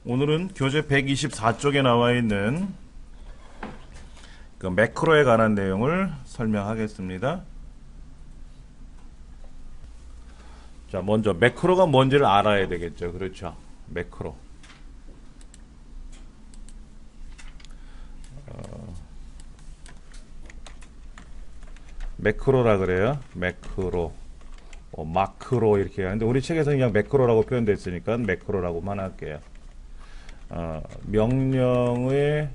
오늘은 교재 124쪽에 나와 있는 그 매크로에 관한 내용을 설명하겠습니다. 자, 먼저 매크로가 뭔지를 알아야 되겠죠. 그렇죠. 매크로. 매크로라 그래요. 매크로. 마크로 이렇게 하는데 우리 책에서는 그냥 매크로라고 표현됐으니까 매크로라고만 할게요. 명령의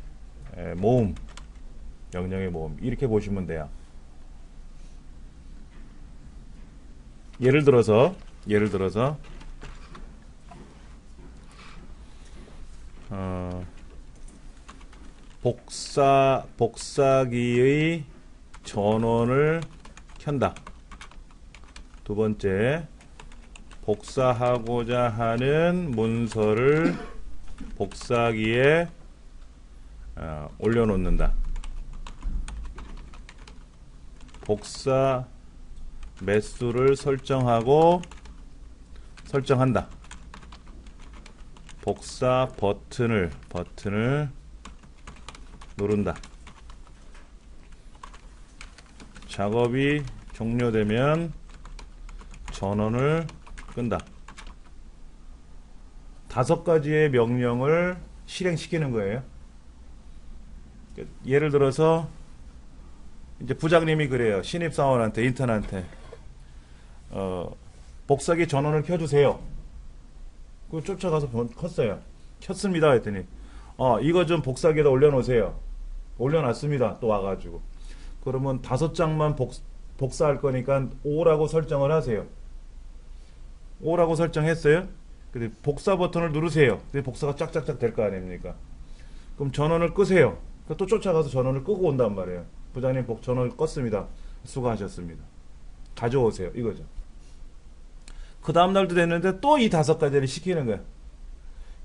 모음, 명령의 모음 이렇게 보시면 돼요. 예를 들어서 복사기의 전원을 켠다. 두 번째, 복사하고자 하는 문서를 복사기에 올려놓는다. 복사 매수를 설정한다. 복사 버튼을 누른다. 작업이 종료되면 전원을 끈다. 5가지의 명령을 실행시키는 거예요. 예를 들어서 이제 부장님이 그래요. 신입사원한테, 인턴한테 복사기 전원을 켜주세요. 그 쫓아가서 켰어요. 켰습니다 했더니 이거 좀 복사기에다 올려놓으세요. 올려놨습니다. 또 와가지고 그러면 5장만 복사할 거니까 5라고 설정을 하세요. 5라고 설정했어요. 근데 복사 버튼을 누르세요. 근데 복사가 쫙쫙쫙 될 거 아닙니까? 그럼 전원을 끄세요. 또 쫓아가서 전원을 끄고 온단 말이에요. 부장님 전원을 껐습니다. 수고하셨습니다. 가져오세요. 이거죠. 그 다음날도 됐는데 또 이 5가지를 시키는 거야.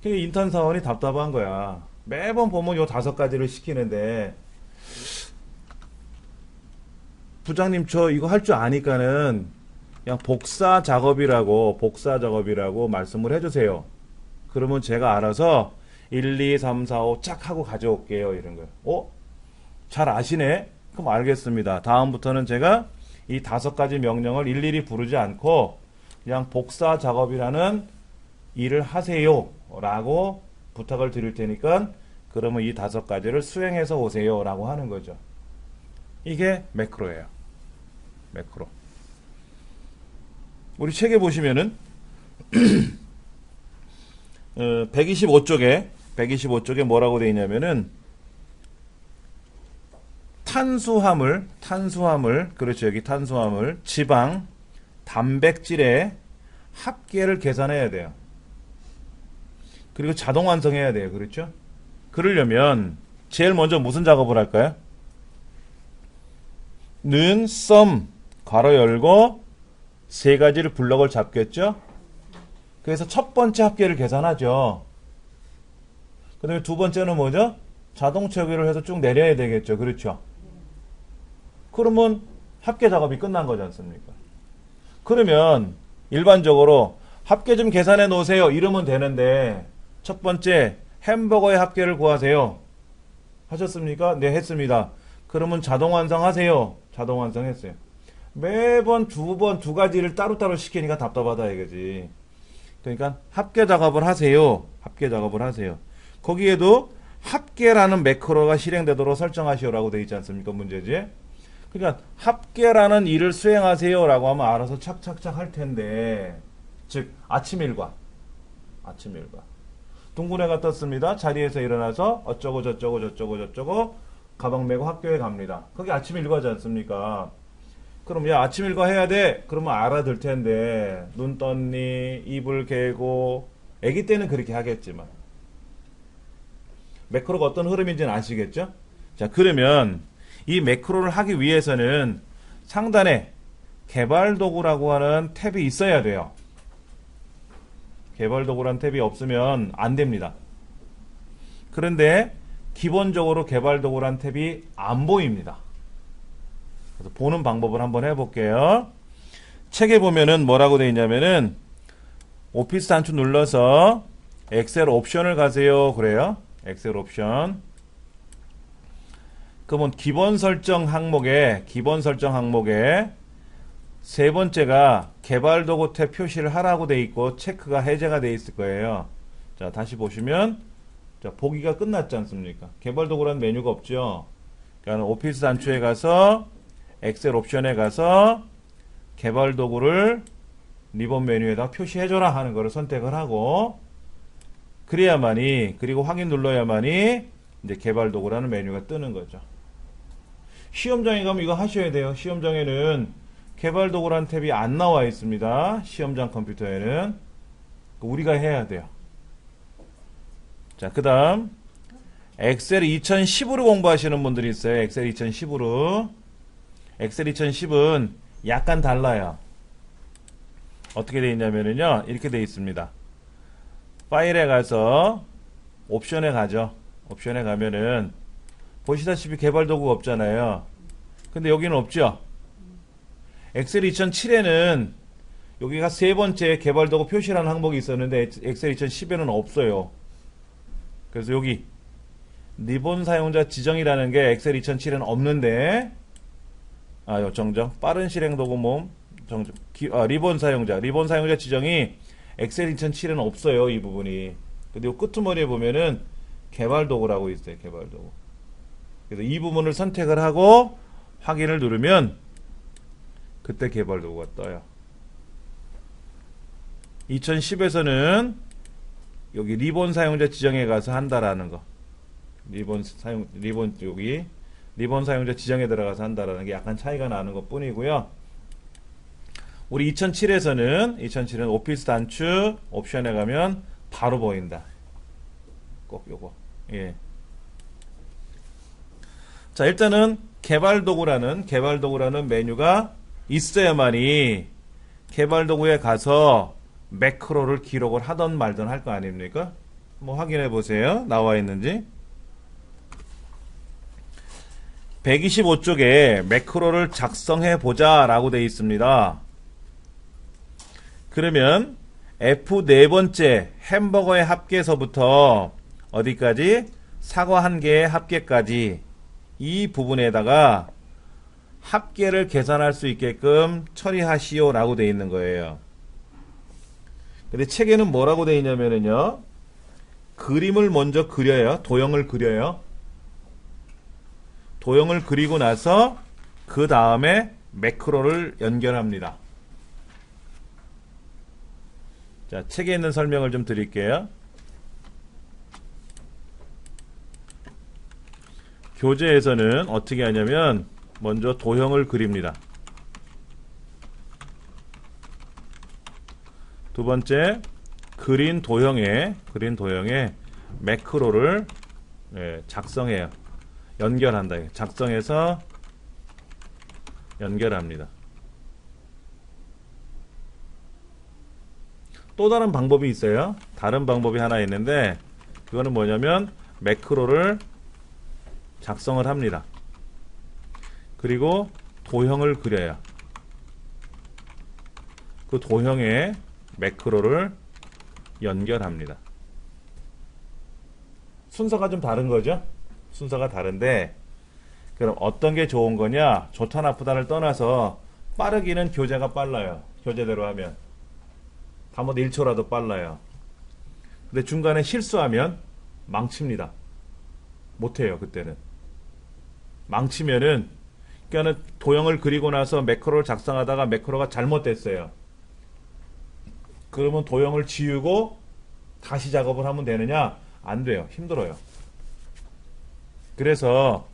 그러니까 인턴 사원이 답답한 거야. 매번 보면 요 5가지를 시키는데 부장님 저 이거 할 줄 아니까는 그냥 복사 작업이라고 말씀을 해주세요. 그러면 제가 알아서 1, 2, 3, 4, 5 쫙 하고 가져올게요. 이런 거예요. 잘 아시네? 그럼 알겠습니다. 다음부터는 제가 이 5가지 명령을 일일이 부르지 않고 그냥 복사 작업이라는 일을 하세요. 라고 부탁을 드릴 테니까 그러면 이 5가지를 수행해서 오세요. 라고 하는 거죠. 이게 매크로예요. 매크로. 우리 책에 보시면은 125쪽에 뭐라고 되어 있냐면은 탄수화물, 그렇죠. 여기 탄수화물, 지방, 단백질의 합계를 계산해야 돼요. 그리고 자동 완성해야 돼요. 그렇죠? 그러려면 제일 먼저 무슨 작업을 할까요? 는, 썸, 괄호 열고 3가지를 블럭을 잡겠죠? 그래서 첫 번째 합계를 계산하죠. 그 다음에 두 번째는 뭐죠? 자동 채우기를 해서 쭉 내려야 되겠죠. 그렇죠? 그러면 합계 작업이 끝난 거지 않습니까? 그러면 일반적으로 합계 좀 계산해 놓으세요. 이러면 되는데 첫 번째 햄버거의 합계를 구하세요. 하셨습니까? 네, 했습니다. 그러면 자동 완성하세요. 자동 완성했어요. 매번 두 가지를 따로따로 시키니까 답답하다 이거지. 그러니까 합계 작업을 하세요. 거기에도 합계라는 매크로가 실행되도록 설정하시오라고 되어 있지 않습니까? 문제지. 그러니까 합계라는 일을 수행하세요라고 하면 알아서 착착착 할 텐데, 즉 아침 일과 둥근해가 떴습니다. 자리에서 일어나서 어쩌고 저쩌고 가방 메고 학교에 갑니다. 그게 아침 일과지 않습니까? 그럼 야 아침 일과 해야 돼. 그러면 알아들 텐데 눈 떴니? 이불 개고. 아기 때는 그렇게 하겠지만 매크로가 어떤 흐름인지는 아시겠죠? 자, 그러면 이 매크로를 하기 위해서는 상단에 개발 도구라고 하는 탭이 있어야 돼요. 개발 도구라는 탭이 없으면 안 됩니다. 그런데 기본적으로 개발 도구라는 탭이 안 보입니다. 그래서 보는 방법을 한번 해볼게요. 책에 보면은 뭐라고 되어 있냐면은 오피스 단추 눌러서 엑셀 옵션을 가세요. 그래요. 엑셀 옵션. 그러면 기본 설정 항목에 세 번째가 개발 도구 탭 표시를 하라고 돼 있고 체크가 해제가 돼 있을 거예요. 자, 다시 보시면 자, 보기가 끝났지 않습니까? 개발 도구라는 메뉴가 없죠. 그러니까 오피스 단추에 가서 엑셀 옵션에 가서 개발 도구를 리본 메뉴에다 표시해줘라 하는 거를 선택을 하고 그래야만이 그리고 확인 눌러야만이 이제 개발 도구라는 메뉴가 뜨는 거죠. 시험장에 가면 이거 하셔야 돼요. 시험장에는 개발 도구라는 탭이 안 나와 있습니다. 시험장 컴퓨터에는 우리가 해야 돼요. 자, 그 다음 엑셀 2010으로 공부하시는 분들이 있어요. 엑셀 2010으로. 엑셀 2010은 약간 달라요. 어떻게 되어 있냐면요, 이렇게 되어 있습니다. 파일에 가서 옵션에 가죠. 옵션에 가면은 보시다시피 개발 도구가 없잖아요. 근데 여기는 없죠. 엑셀 2007에는 여기가 세 번째 개발 도구 표시라는 항목이 있었는데 엑셀 2010에는 없어요. 그래서 여기 리본 사용자 지정이라는 게 엑셀 2007에는 없는데 정정 빠른 실행 도구 몸 정정 리본 사용자 지정이 엑셀 2007에는 없어요. 이 부분이. 근데 이 끄트머리에 보면은 개발 도구라고 있어요. 개발 도구. 그래서 이 부분을 선택을 하고 확인을 누르면 그때 개발 도구가 떠요. 2010에서는 여기 리본 사용자 지정에 가서 한다라는 거. 리본 사용자 지정에 들어가서 한다라는 게 약간 차이가 나는 것 뿐이고요. 우리 2007에서는 오피스 단추 옵션에 가면 바로 보인다. 꼭 요거. 예. 자, 일단은 개발 도구라는 메뉴가 있어야만이 개발 도구에 가서 매크로를 기록을 하던 말던 할 거 아닙니까? 한번 확인해 보세요. 나와 있는지. 125쪽에 매크로를 작성해 보자 라고 되어 있습니다. 그러면 F 네 번째 햄버거의 합계에서부터 어디까지? 사과 한 개의 합계까지 이 부분에다가 합계를 계산할 수 있게끔 처리하시오 라고 되어 있는 거예요. 근데 책에는 뭐라고 되어 있냐면요, 그림을 먼저 그려요. 도형을 그려요. 도형을 그리고 나서 그 다음에 매크로를 연결합니다. 자, 책에 있는 설명을 좀 드릴게요. 교재에서는 어떻게 하냐면 먼저 도형을 그립니다. 두 번째, 그린 도형에 매크로를 작성해요. 연결한다. 작성해서 연결합니다. 또 다른 방법이 있어요. 다른 방법이 하나 있는데 그거는 뭐냐면 매크로를 작성을 합니다. 그리고 도형을 그려요. 그 도형에 매크로를 연결합니다. 순서가 좀 다른 거죠? 순서가 다른데 그럼 어떤 게 좋은 거냐? 좋다 나쁘다를 떠나서 빠르기는 교재가 빨라요. 교재대로 하면 다못 1초라도 빨라요. 근데 중간에 실수하면 망칩니다. 못해요. 그때는 망치면은, 그러니까는 도형을 그리고 나서 매크로를 작성하다가 매크로가 잘못됐어요. 그러면 도형을 지우고 다시 작업을 하면 되느냐? 안 돼요. 힘들어요. 그래서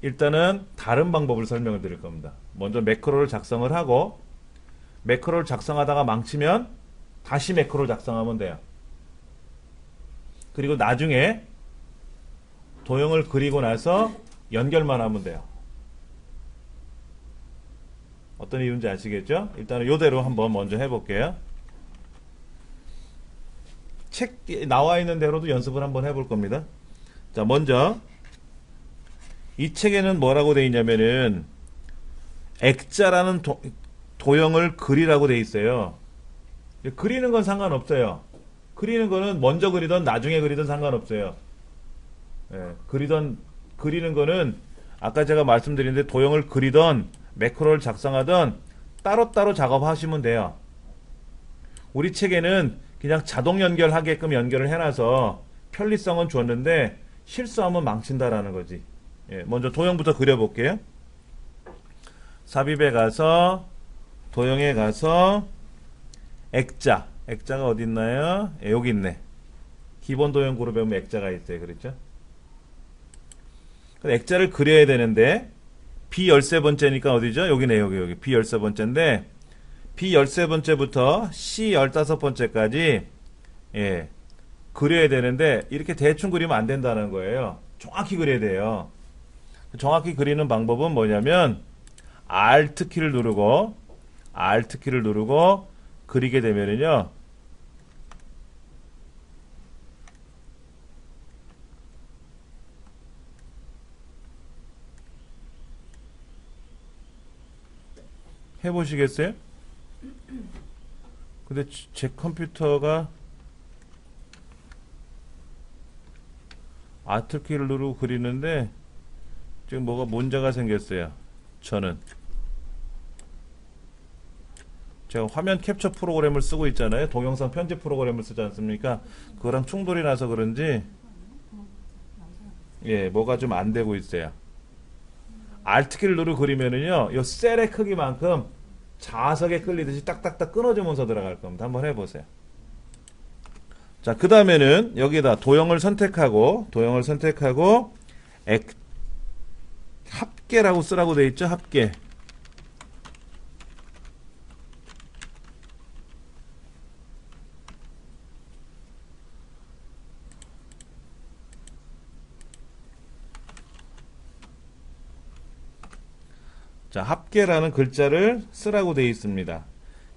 일단은 다른 방법을 설명을 드릴 겁니다. 먼저 매크로를 작성을 하고 매크로를 작성하다가 망치면 다시 매크로를 작성하면 돼요. 그리고 나중에 도형을 그리고 나서 연결만 하면 돼요. 어떤 이유인지 아시겠죠? 일단은 이대로 한번 먼저 해볼게요. 책에 나와 있는 대로도 연습을 한번 해볼 겁니다. 자, 먼저 이 책에는 뭐라고 되어 있냐면은 액자라는 도형을 그리라고 되어 있어요. 그리는 건 상관없어요. 그리는 거는 먼저 그리던 나중에 그리던 상관없어요. 예, 그리는 거는 아까 제가 말씀드린데 도형을 그리던 매크로를 작성하던 따로따로 작업하시면 돼요. 우리 책에는 그냥 자동 연결하게끔 연결을 해놔서 편리성은 줬는데 실수하면 망친다라는 거지. 예, 먼저 도형부터 그려볼게요. 삽입에 가서 도형에 가서 액자가 어디 있나요? 예, 여기 있네. 기본 도형 그룹에 보면 액자가 있어요. 그렇죠? 액자를 그려야 되는데 B13번째니까 어디죠? 여기네. 여기 B13번째인데 B13번째부터 C15번째까지 예, 그려야 되는데 이렇게 대충 그리면 안 된다는 거예요. 정확히 그려야 돼요. 정확히 그리는 방법은 뭐냐면 Alt 키를 누르고 그리게 되면은요. 해보시겠어요? 근데 제 컴퓨터가 Alt 키를 누르고 그리는데 지금 뭐가 문제가 생겼어요. 저는 제가 화면 캡처 프로그램을 쓰고 있잖아요. 동영상 편집 프로그램을 쓰지 않습니까? 그거랑 충돌이 나서 그런지 예, 뭐가 좀 안 되고 있어요. Alt 키를 누르고 그리면은요, 요 셀의 크기만큼 자석에 끌리듯이 딱딱딱 끊어지면서 들어갈 겁니다. 한번 해보세요. 자, 그 다음에는 여기다 도형을 선택하고 합계라고 쓰라고 되어 있죠. 합계. 자, 합계라는 글자를 쓰라고 되어 있습니다.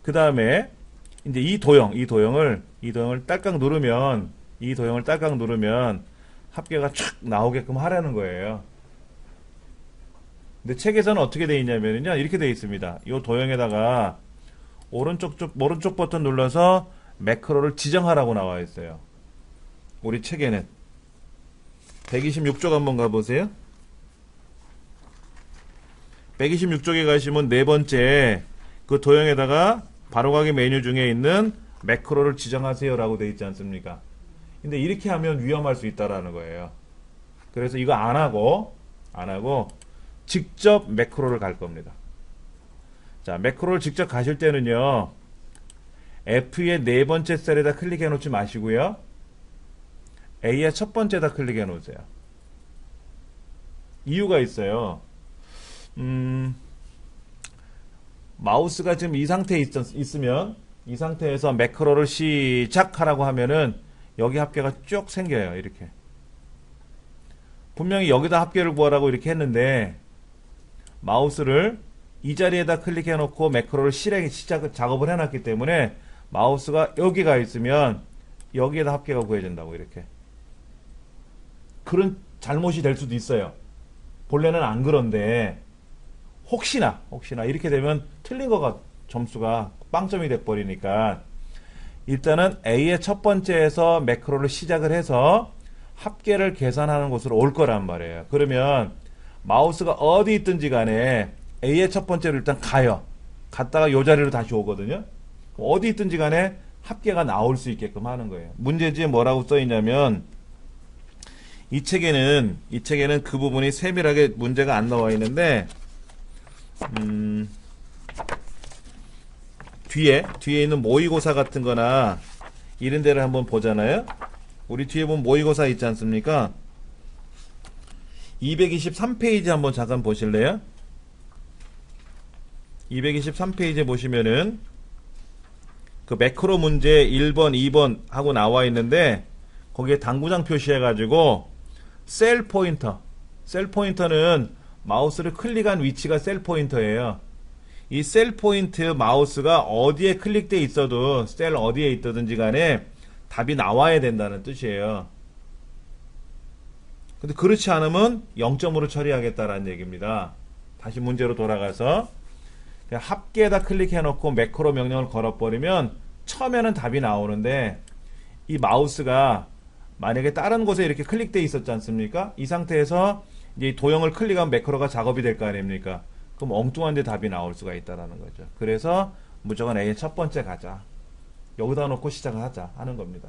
그 다음에 이제 이 도형을 딸깍 누르면 합계가 촥 나오게끔 하라는 거예요. 근데 책에서는 어떻게 되어 있냐면요, 이렇게 되어 있습니다. 이 도형에다가 오른쪽 버튼 눌러서 매크로를 지정하라고 나와 있어요. 우리 책에는 126쪽 한번 가보세요. 126쪽에 가시면 네 번째 그 도형에다가 바로가기 메뉴 중에 있는 매크로를 지정하세요 라고 되어 있지 않습니까? 근데 이렇게 하면 위험할 수 있다라는 거예요. 그래서 이거 안 하고 직접 매크로를 갈 겁니다. 자, 매크로를 직접 가실 때는요, F의 네 번째 셀에다 클릭해 놓지 마시고요, A의 첫 번째다 클릭해 놓으세요. 이유가 있어요. 마우스가 지금 이 상태에 있으면 이 상태에서 매크로를 시작하라고 하면은 여기 합계가 쭉 생겨요. 이렇게 분명히 여기다 합계를 구하라고 이렇게 했는데 마우스를 이 자리에다 클릭해 놓고 매크로를 작업을 해놨기 때문에 마우스가 여기가 있으면 여기에다 합계가 구해진다고. 이렇게 그런 잘못이 될 수도 있어요. 본래는 안 그런데 혹시나 이렇게 되면 틀린 거가 점수가 빵점이 돼버리니까 일단은 A의 첫 번째에서 매크로를 시작을 해서 합계를 계산하는 곳으로 올 거란 말이에요. 그러면 마우스가 어디 있든지 간에 A의 첫 번째로 일단 가요. 갔다가 요 자리로 다시 오거든요. 어디 있든지 간에 합계가 나올 수 있게끔 하는 거예요. 문제지에 뭐라고 써 있냐면 이 책에는 그 부분이 세밀하게 문제가 안 나와 있는데 뒤에 있는 모의고사 같은 거나 이런 데를 한번 보잖아요. 우리 뒤에 보면 모의고사 있지 않습니까? 223페이지 한번 잠깐 보실래요? 223페이지에 보시면은 그 매크로 문제 1번, 2번 하고 나와 있는데 거기에 당구장 표시해가지고 셀 포인터는 마우스를 클릭한 위치가 셀 포인터예요. 이 셀 포인트 마우스가 어디에 클릭돼 있어도 셀 어디에 있든지 간에 답이 나와야 된다는 뜻이에요. 근데 그렇지 않으면 0점으로 처리하겠다라는 얘기입니다. 다시 문제로 돌아가서 그냥 합계에다 클릭해 놓고 매크로 명령을 걸어버리면 처음에는 답이 나오는데 이 마우스가 만약에 다른 곳에 이렇게 클릭되어 있었지 않습니까? 이 상태에서 이제 이 도형을 클릭하면 매크로가 작업이 될 거 아닙니까? 그럼 엉뚱한 데 답이 나올 수가 있다라는 거죠. 그래서 무조건 A 첫 번째 가자. 여기다 놓고 시작을 하자 하는 겁니다.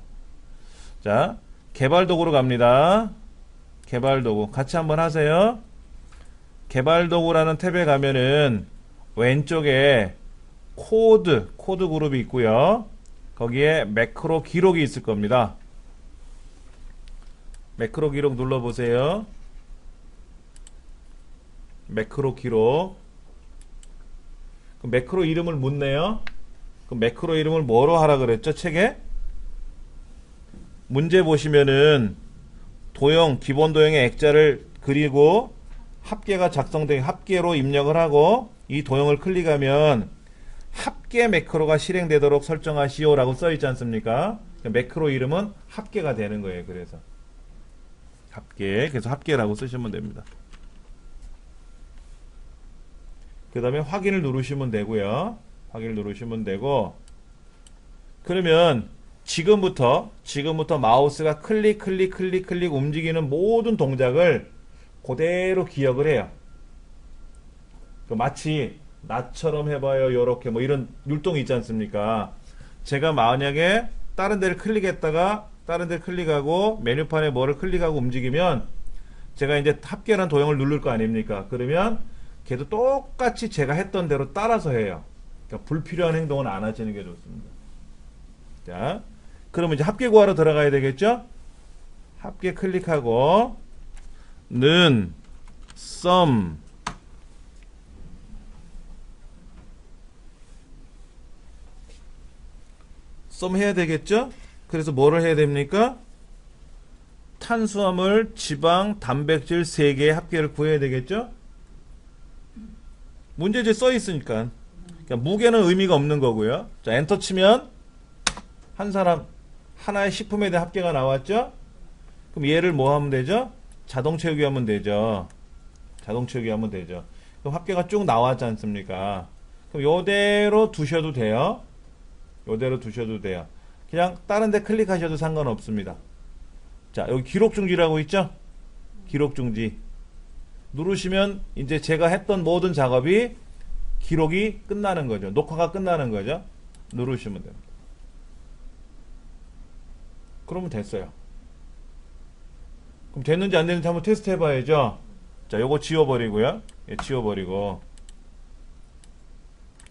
자, 개발 도구로 갑니다. 개발 도구 같이 한번 하세요. 개발 도구라는 탭에 가면은 왼쪽에 코드 그룹이 있고요. 거기에 매크로 기록이 있을 겁니다. 매크로 기록 눌러보세요. 매크로 기록. 그럼 매크로 이름을 묻네요. 그럼 매크로 이름을 뭐로 하라 그랬죠? 책에? 문제 보시면은 도형, 기본 도형의 액자를 그리고 합계가 작성된 합계로 입력을 하고 이 도형을 클릭하면 합계 매크로가 실행되도록 설정하시오 라고 써있지 않습니까? 매크로 이름은 합계가 되는 거예요. 그래서 합계, 그래서 합계라고 쓰시면 됩니다. 그 다음에 확인을 누르시면 되고요. 확인을 누르시면 되고, 그러면 지금부터 마우스가 클릭 움직이는 모든 동작을 그대로 기억을 해요. 마치 나처럼 해봐요. 요렇게 뭐 이런 율동이 있지 않습니까? 제가 만약에 다른 데를 클릭했다가 다른 데를 클릭하고 메뉴판에 뭐를 클릭하고 움직이면 제가 이제 합계라는 도형을 누를 거 아닙니까? 그러면 걔도 똑같이 제가 했던 대로 따라서 해요. 그러니까 불필요한 행동은 안 하시는 게 좋습니다. 자, 그러면 이제 합계 구하러 들어가야 되겠죠? 합계 클릭하고 는 sum 해야 되겠죠? 그래서 뭐를 해야 됩니까? 탄수화물, 지방, 단백질 3개의 합계를 구해야 되겠죠? 문제지에 써 있으니까. 그러니까 무게는 의미가 없는 거고요. 자, 엔터 치면 한 사람 하나의 식품에 대한 합계가 나왔죠? 그럼 얘를 뭐 하면 되죠? 자동 채우기 하면 되죠. 자동 채우기 하면 되죠. 그럼 합계가 쭉 나왔지 않습니까? 그럼 요대로 두셔도 돼요. 요대로 두셔도 돼요. 그냥 다른 데 클릭하셔도 상관없습니다. 자, 여기 기록 중지라고 있죠? 기록 중지. 누르시면 이제 제가 했던 모든 작업이 기록이 끝나는 거죠. 녹화가 끝나는 거죠. 누르시면 됩니다. 그러면 됐어요. 그럼 됐는지 안 됐는지 한번 테스트 해봐야죠. 자, 요거 지워버리고요. 예, 지워버리고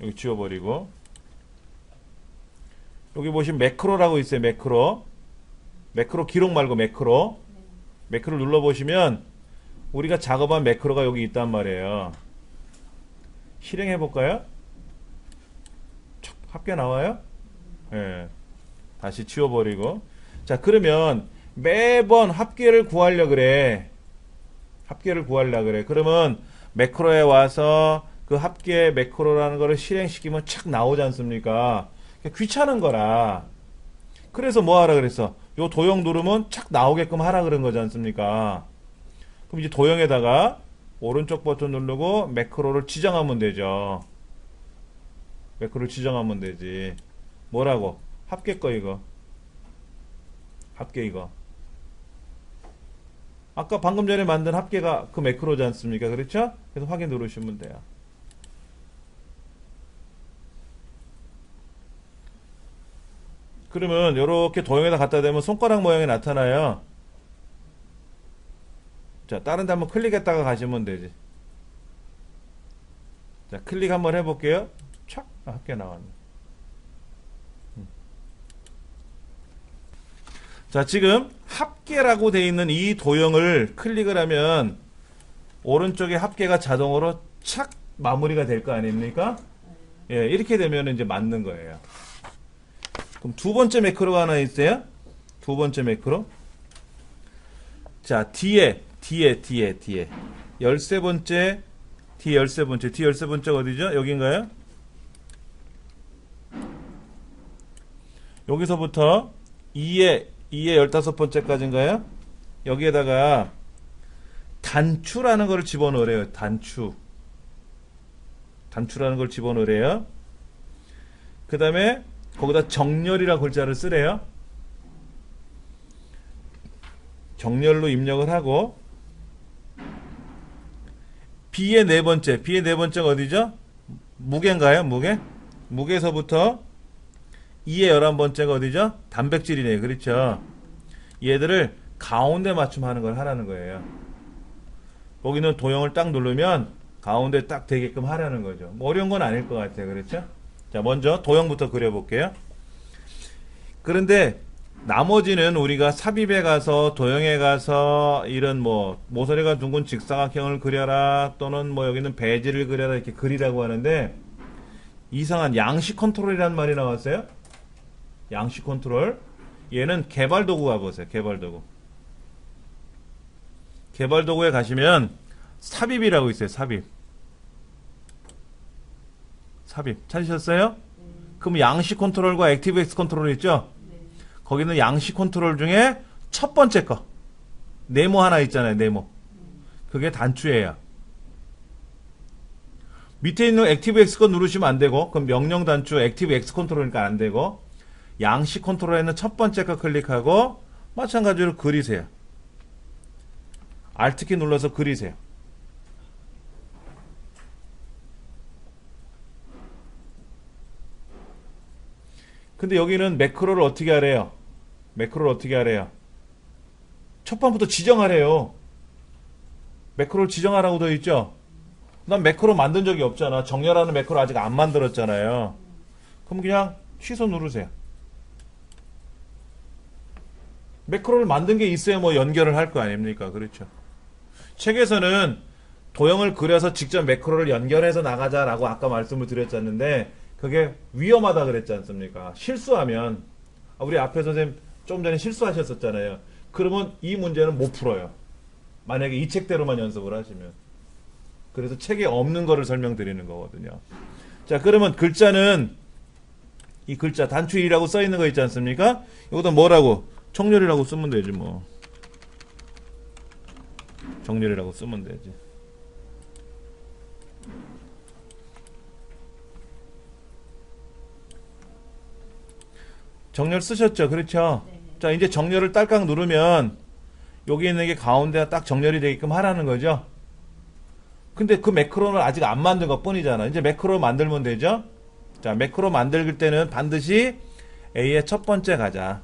여기 지워버리고 여기 보시면 매크로라고 있어요. 매크로 기록 말고 매크로 눌러보시면 우리가 작업한 매크로가 여기 있단 말이에요. 실행해 볼까요? 합계 나와요? 예. 다시 지워버리고. 자, 그러면 매번 합계를 구하려 그래. 그러면 매크로에 와서 그 합계 매크로라는 거를 실행시키면 착 나오지 않습니까? 귀찮은 거라. 그래서 뭐 하라 그랬어? 요 도형 누르면 착 나오게끔 하라 그런 거지 않습니까? 그럼 이제 도형에다가 오른쪽 버튼 누르고 매크로를 지정하면 되죠. 매크로를 지정하면 되지. 뭐라고? 합계 거 이거. 합계 이거. 아까 방금 전에 만든 합계가 그 매크로지 않습니까? 그렇죠? 그래서 확인 누르시면 돼요. 그러면 이렇게 도형에다 갖다 대면 손가락 모양이 나타나요. 자, 다른 데 한번 클릭했다가 가시면 되지. 자, 클릭 한번 해볼게요. 촥! 합계 나왔네. 자, 지금 합계라고 되어 있는 이 도형을 클릭을 하면 오른쪽에 합계가 자동으로 착 마무리가 될 거 아닙니까? 예, 이렇게 되면 이제 맞는 거예요. 그럼 두 번째 매크로가 하나 있어요. 두 번째 매크로. 자, 뒤에. 13번째. 뒤 13번째 어디죠? 여긴가요? 여기서부터 2의 15번째까지인가요? 여기에다가 단추라는 걸 집어넣으래요. 단추라는 걸 집어넣으래요. 그 다음에 거기다 정렬이라는 글자를 쓰래요. 정렬로 입력을 하고 B의 네 번째가 어디죠? 무게인가요? 무게에서부터 E의 11번째가 어디죠? 단백질이네요. 그렇죠? 얘들을 가운데 맞춤하는 걸 하라는 거예요. 거기는 도형을 딱 누르면 가운데 딱 되게끔 하라는 거죠. 뭐 어려운 건 아닐 것 같아요. 그렇죠? 자, 먼저 도형부터 그려볼게요. 그런데 나머지는 우리가 삽입에 가서 도형에 가서 이런 뭐 모서리가 둥근 직사각형을 그려라 또는 뭐 여기는 배지를 그려라 이렇게 그리라고 하는데 이상한 양식 컨트롤이라는 말이 나왔어요. 양식 컨트롤. 얘는 개발 도구 가보세요. 개발 도구. 개발 도구에 가시면 삽입이라고 있어요. 삽입. 찾으셨어요? 그럼 양식 컨트롤과 액티브 X 컨트롤 있죠? 거기는 양식 컨트롤 중에 첫 번째 거. 네모 하나 있잖아요. 네모. 그게 단추예요. 밑에 있는 액티브 X 거 누르시면 안 되고 그럼 명령 단추 액티브 X 컨트롤이니까 안 되고 양식 컨트롤에는 첫 번째 거 클릭하고 마찬가지로 그리세요. Alt키 눌러서 그리세요. 근데 여기는 매크로를 어떻게 하래요? 첫 번부터 지정하래요. 매크로를 지정하라고 되어 있죠? 난 매크로 만든 적이 없잖아. 정렬하는 매크로 아직 안 만들었잖아요. 그럼 그냥 취소 누르세요. 매크로를 만든 게 있어야 뭐 연결을 할 거 아닙니까? 그렇죠. 책에서는 도형을 그려서 직접 매크로를 연결해서 나가자라고 아까 말씀을 드렸었는데 그게 위험하다 그랬지 않습니까? 실수하면 우리 앞에 선생님 좀 전에 실수하셨었잖아요. 그러면 이 문제는 못 풀어요. 만약에 이 책대로만 연습을 하시면. 그래서 책에 없는 거를 설명드리는 거거든요. 자, 그러면 글자는 이 글자 단추 1이라고 써 있는 거 있지 않습니까? 이것도 뭐라고? 정렬이라고 쓰면 되지 뭐. 정렬이라고 쓰면 되지. 정렬 쓰셨죠? 그렇죠? 네. 자, 이제 정렬을 딸깍 누르면 여기 있는 게 가운데가 딱 정렬이 되게끔 하라는 거죠. 근데 그 매크로는 아직 안 만든 것 뿐이잖아. 이제 매크로 만들면 되죠? 자, 매크로 만들 때는 반드시 A의 첫 번째 가자.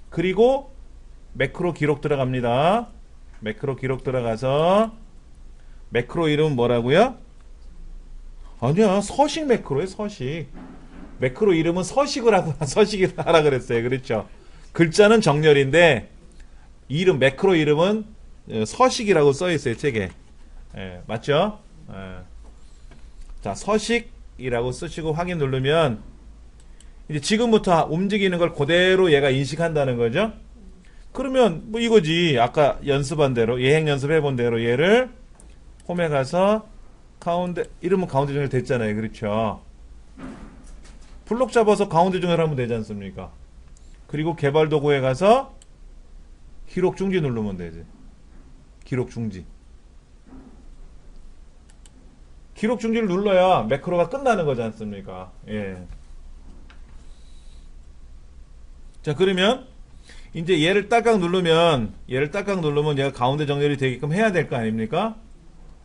그리고 매크로 기록 들어갑니다. 매크로 기록 들어가서 매크로 이름은 뭐라고요? 아니야, 서식 매크로예요. 서식. 매크로 이름은 서식을 하라 그랬어요. 그렇죠? 글자는 정렬인데 매크로 이름은 서식이라고 써 있어요. 책에. 예, 맞죠? 예. 자, 서식이라고 쓰시고 확인 누르면 이제 지금부터 움직이는 걸 그대로 얘가 인식한다는 거죠. 그러면 뭐 이거지. 아까 연습한 대로 예행 연습해 본 대로 얘를 홈에 가서 가운데 이름은 가운데 정렬 됐잖아요. 그렇죠? 블록 잡아서 가운데 정렬하면 되지 않습니까? 그리고 개발 도구에 가서 기록 중지 누르면 되지. 기록 중지. 기록 중지를 눌러야 매크로가 끝나는 거지 않습니까? 예. 자, 그러면 이제 얘를 딸깍 누르면 얘가 가운데 정렬이 되게끔 해야 될 거 아닙니까?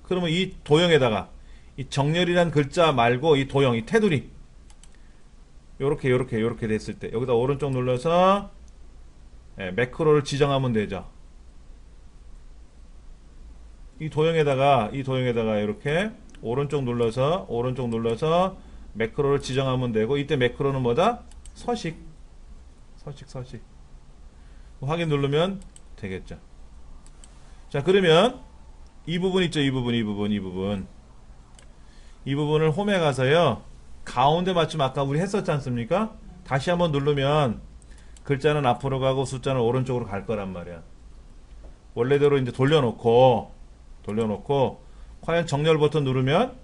그러면 이 도형에다가 이 정렬이란 글자 말고 이 도형, 이 테두리 요렇게 됐을 때 여기다 오른쪽 눌러서 매크로를 지정하면 되죠. 이 도형에다가 이렇게 오른쪽 눌러서 매크로를 지정하면 되고 이때 매크로는 뭐다? 서식. 확인 누르면 되겠죠. 자, 그러면 이 부분 있죠. 이 부분을 홈에 가서요. 가운데 맞춤 아까 우리 했었지 않습니까? 다시 한번 누르면 글자는 앞으로 가고 숫자는 오른쪽으로 갈 거란 말이야. 원래대로 이제 돌려놓고 과연 정렬 버튼 누르면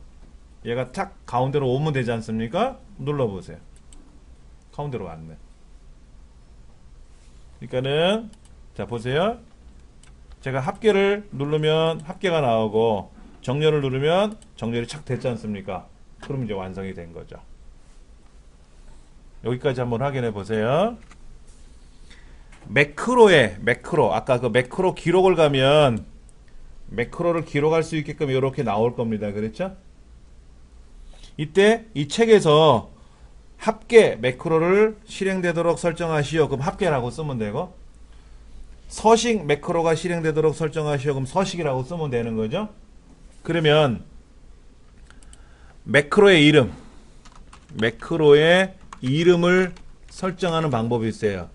얘가 탁 가운데로 오면 되지 않습니까? 눌러보세요. 가운데로 왔네. 그러니까는 자, 보세요. 제가 합계를 누르면 합계가 나오고 정렬을 누르면 정렬이 착 됐지 않습니까? 그럼 이제 완성이 된 거죠. 여기까지 한번 확인해 보세요. 매크로 아까 그 매크로 기록을 가면 매크로를 기록할 수 있게끔 이렇게 나올 겁니다. 그렇죠? 이때 이 책에서 합계 매크로를 실행되도록 설정하시오. 그럼 합계라고 쓰면 되고, 서식 매크로가 실행되도록 설정하시오. 그럼 서식이라고 쓰면 되는 거죠. 그러면 매크로의 이름을 설정하는 방법이 있어요.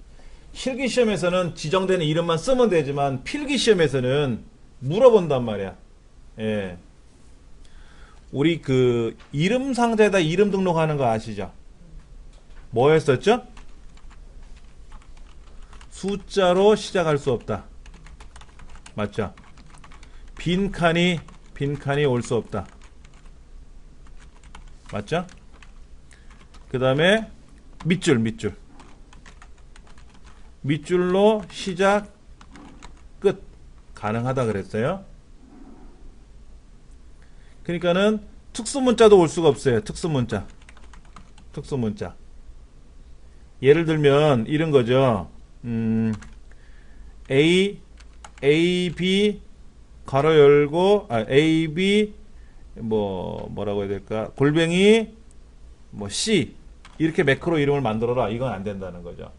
실기시험에서는 지정되는 이름만 쓰면 되지만 필기시험에서는 물어본단 말이야. 예. 우리 그 이름 상자에다 이름 등록하는 거 아시죠? 뭐 했었죠? 숫자로 시작할 수 없다. 맞죠? 빈칸이 올 수 없다. 맞죠? 그 다음에 밑줄로 시작 끝 가능하다 그랬어요. 그러니까는 특수문자도 올 수가 없어요. 특수문자. 예를 들면 이런 거죠. A B 가로 열고 A B 뭐라고 해야 될까? 골뱅이 C 이렇게 매크로 이름을 만들어라. 이건 안 된다는 거죠.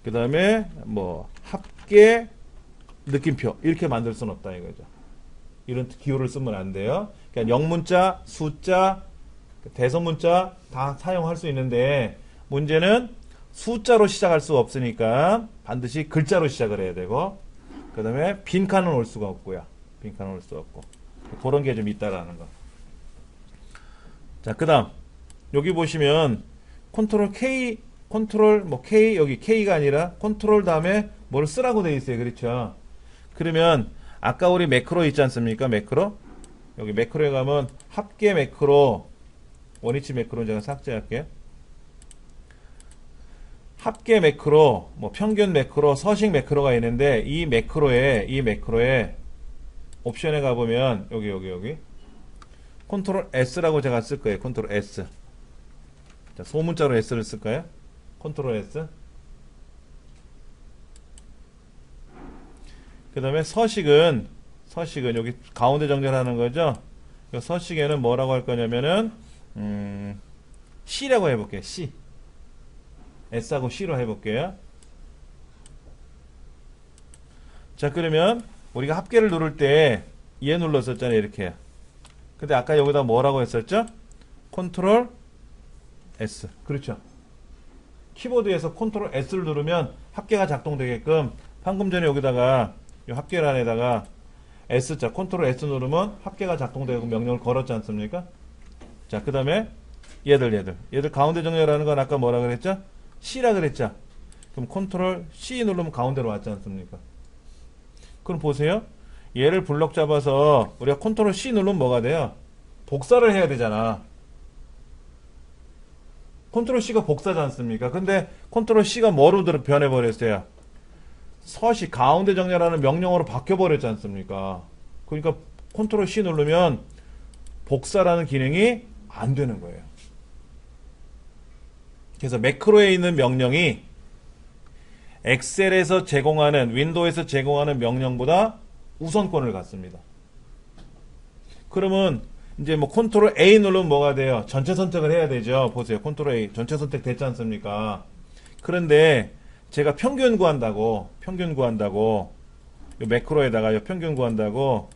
그 다음에 합계 느낌표 이렇게 만들 수는 없다 이거죠. 이런 기호를 쓰면 안 돼요. 그러니까 영문자, 숫자, 대소문자 다 사용할 수 있는데 문제는 숫자로 시작할 수 없으니까 반드시 글자로 시작을 해야 되고, 그 다음에 빈칸은 올 수가 없고요. 그런 게 좀 있다라는 거. 자, 그 다음 여기 보시면 컨트롤 K 여기 K가 아니라 컨트롤 다음에 뭐를 쓰라고 되어 있어요. 그렇죠? 그러면 아까 우리 매크로 있지 않습니까? 여기 매크로에 가면 합계 매크로, 원위치 매크로는 제가 삭제할게요. 합계 매크로, 평균 매크로, 서식 매크로가 있는데 이 매크로에 옵션에 가보면 여기 컨트롤 S라고 제가 쓸 거예요. 컨트롤 S. 자, 소문자로 S를 쓸까요? 컨트롤 S. 그 다음에 서식은 여기 가운데 정렬하는 거죠. 서식에는 뭐라고 할 거냐면은 C라고 해볼게요. C. S하고 C로 해볼게요. 자, 그러면 우리가 합계를 누를 때 얘 눌렀었잖아요. 이렇게. 근데 아까 여기다 뭐라고 했었죠? 컨트롤 S. 그렇죠. 키보드에서 컨트롤 S를 누르면 합계가 작동되게끔, 방금 전에 여기다가 이 합계란에다가 S자 컨트롤 S 누르면 합계가 작동되고 명령을 걸었지 않습니까? 자, 그 다음에 얘들 가운데 정렬하는 건 아까 뭐라 그랬죠? C라 그랬죠? 그럼 컨트롤 C 누르면 가운데로 왔지 않습니까? 그럼 보세요. 얘를 블럭 잡아서 우리가 컨트롤 C 누르면 뭐가 돼요? 복사를 해야 되잖아. 컨트롤 C가 복사지 않습니까? 근데 컨트롤 C가 뭐로 변해버렸어요? 서식 가운데 정렬하는 명령어로 바뀌어버렸지 않습니까? 그러니까 컨트롤 C 누르면 복사라는 기능이 안 되는 거예요. 그래서 매크로에 있는 명령이 엑셀에서 제공하는, 윈도우에서 제공하는 명령보다 우선권을 갖습니다. 그러면 이제 컨트롤 A 누르면 뭐가 돼요? 전체 선택을 해야 되죠. 보세요. 컨트롤 A 전체 선택 됐지 않습니까? 그런데 제가 평균 구한다고 이 매크로에다가 평균 구한다고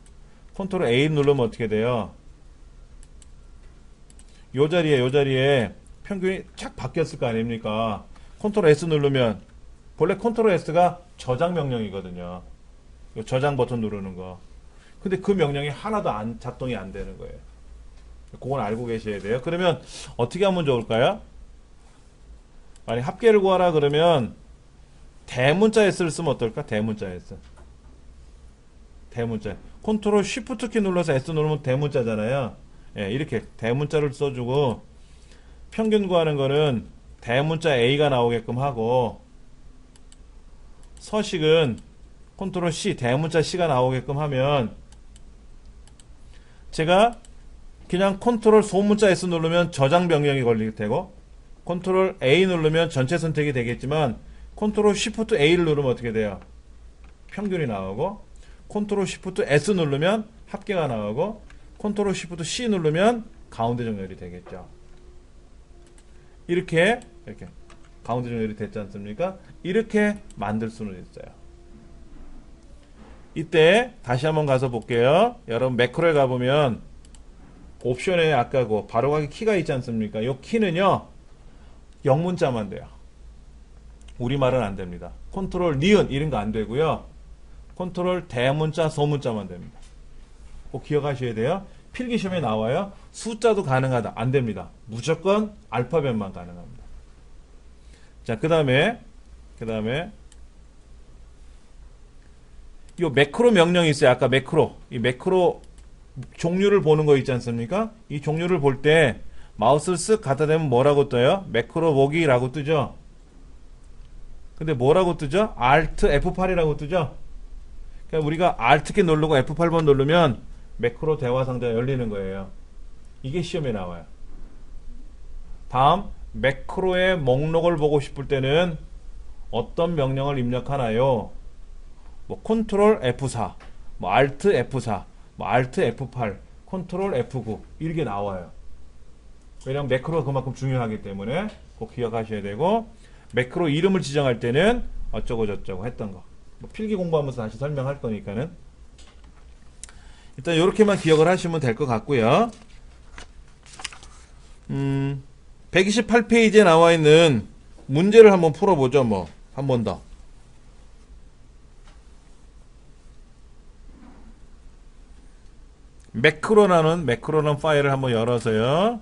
컨트롤 A 누르면 어떻게 돼요? 요 자리에 평균이 착 바뀌었을 거 아닙니까? 컨트롤 S 누르면 원래 컨트롤 S가 저장 명령이거든요. 저장 버튼 누르는 거. 근데 그 명령이 하나도 작동이 안 되는 거예요. 그건 알고 계셔야 돼요. 그러면 어떻게 하면 좋을까요? 만약 합계를 구하라 그러면 대문자 S를 쓰면 어떨까? 대문자 S. 컨트롤 쉬프트 키 눌러서 S 누르면 대문자잖아요. 예, 이렇게 대문자를 써주고, 평균 구하는 거는 대문자 A가 나오게끔 하고, 서식은 컨트롤 C 대문자 C가 나오게끔 하면, 제가 그냥 컨트롤 소문자 S 누르면 저장 명령이 걸리게 되고, 컨트롤 A 누르면 전체 선택이 되겠지만, 컨트롤 쉬프트 A를 누르면 어떻게 돼요? 평균이 나오고, 컨트롤 쉬프트 S 누르면 합계가 나오고, 컨트롤 쉬프트 C 누르면 가운데 정렬이 되겠죠. 이렇게 가운데 정렬이 됐지 않습니까? 이렇게 만들 수는 있어요. 이때 다시 한번 가서 볼게요. 여러분 매크로에 가보면 옵션에 아까 그 바로가기 키가 있지 않습니까? 이 키는요 영문자만 돼요. 우리말은 안 됩니다. 컨트롤 니은 이런 거 안 되고요. 컨트롤 대문자 소문자만 됩니다. 꼭 기억하셔야 돼요. 필기시험에 나와요. 숫자도 가능하다. 안 됩니다. 무조건 알파벳만 가능합니다. 자, 그 다음에 요 매크로 명령이 있어요. 아까 매크로. 이 매크로 종류를 보는 거 있지 않습니까? 이 종류를 볼 때 마우스를 쓱 갖다 대면 뭐라고 떠요? 매크로 보기라고 뜨죠? 근데 뭐라고 뜨죠? Alt F8이라고 뜨죠? 그러니까 우리가 Alt키 누르고 F8번 누르면 매크로 대화 상자가 열리는 거예요. 이게 시험에 나와요. 다음, 매크로의 목록을 보고 싶을 때는 어떤 명령을 입력하나요? 뭐 컨트롤 F4, 뭐 Alt F4, 뭐 Alt F8, 컨트롤 F9 이렇게 나와요. 왜냐하면 매크로가 그만큼 중요하기 때문에 꼭 기억하셔야 되고, 매크로 이름을 지정할 때는 어쩌고 저쩌고 했던 거. 뭐 필기 공부하면서 다시 설명할 거니까는 일단 이렇게만 기억을 하시면 될 것 같고요. 128페이지에 나와 있는 문제를 한번 풀어보죠. 뭐 한 번 더. 매크로라는 파일을 한번 열어서요.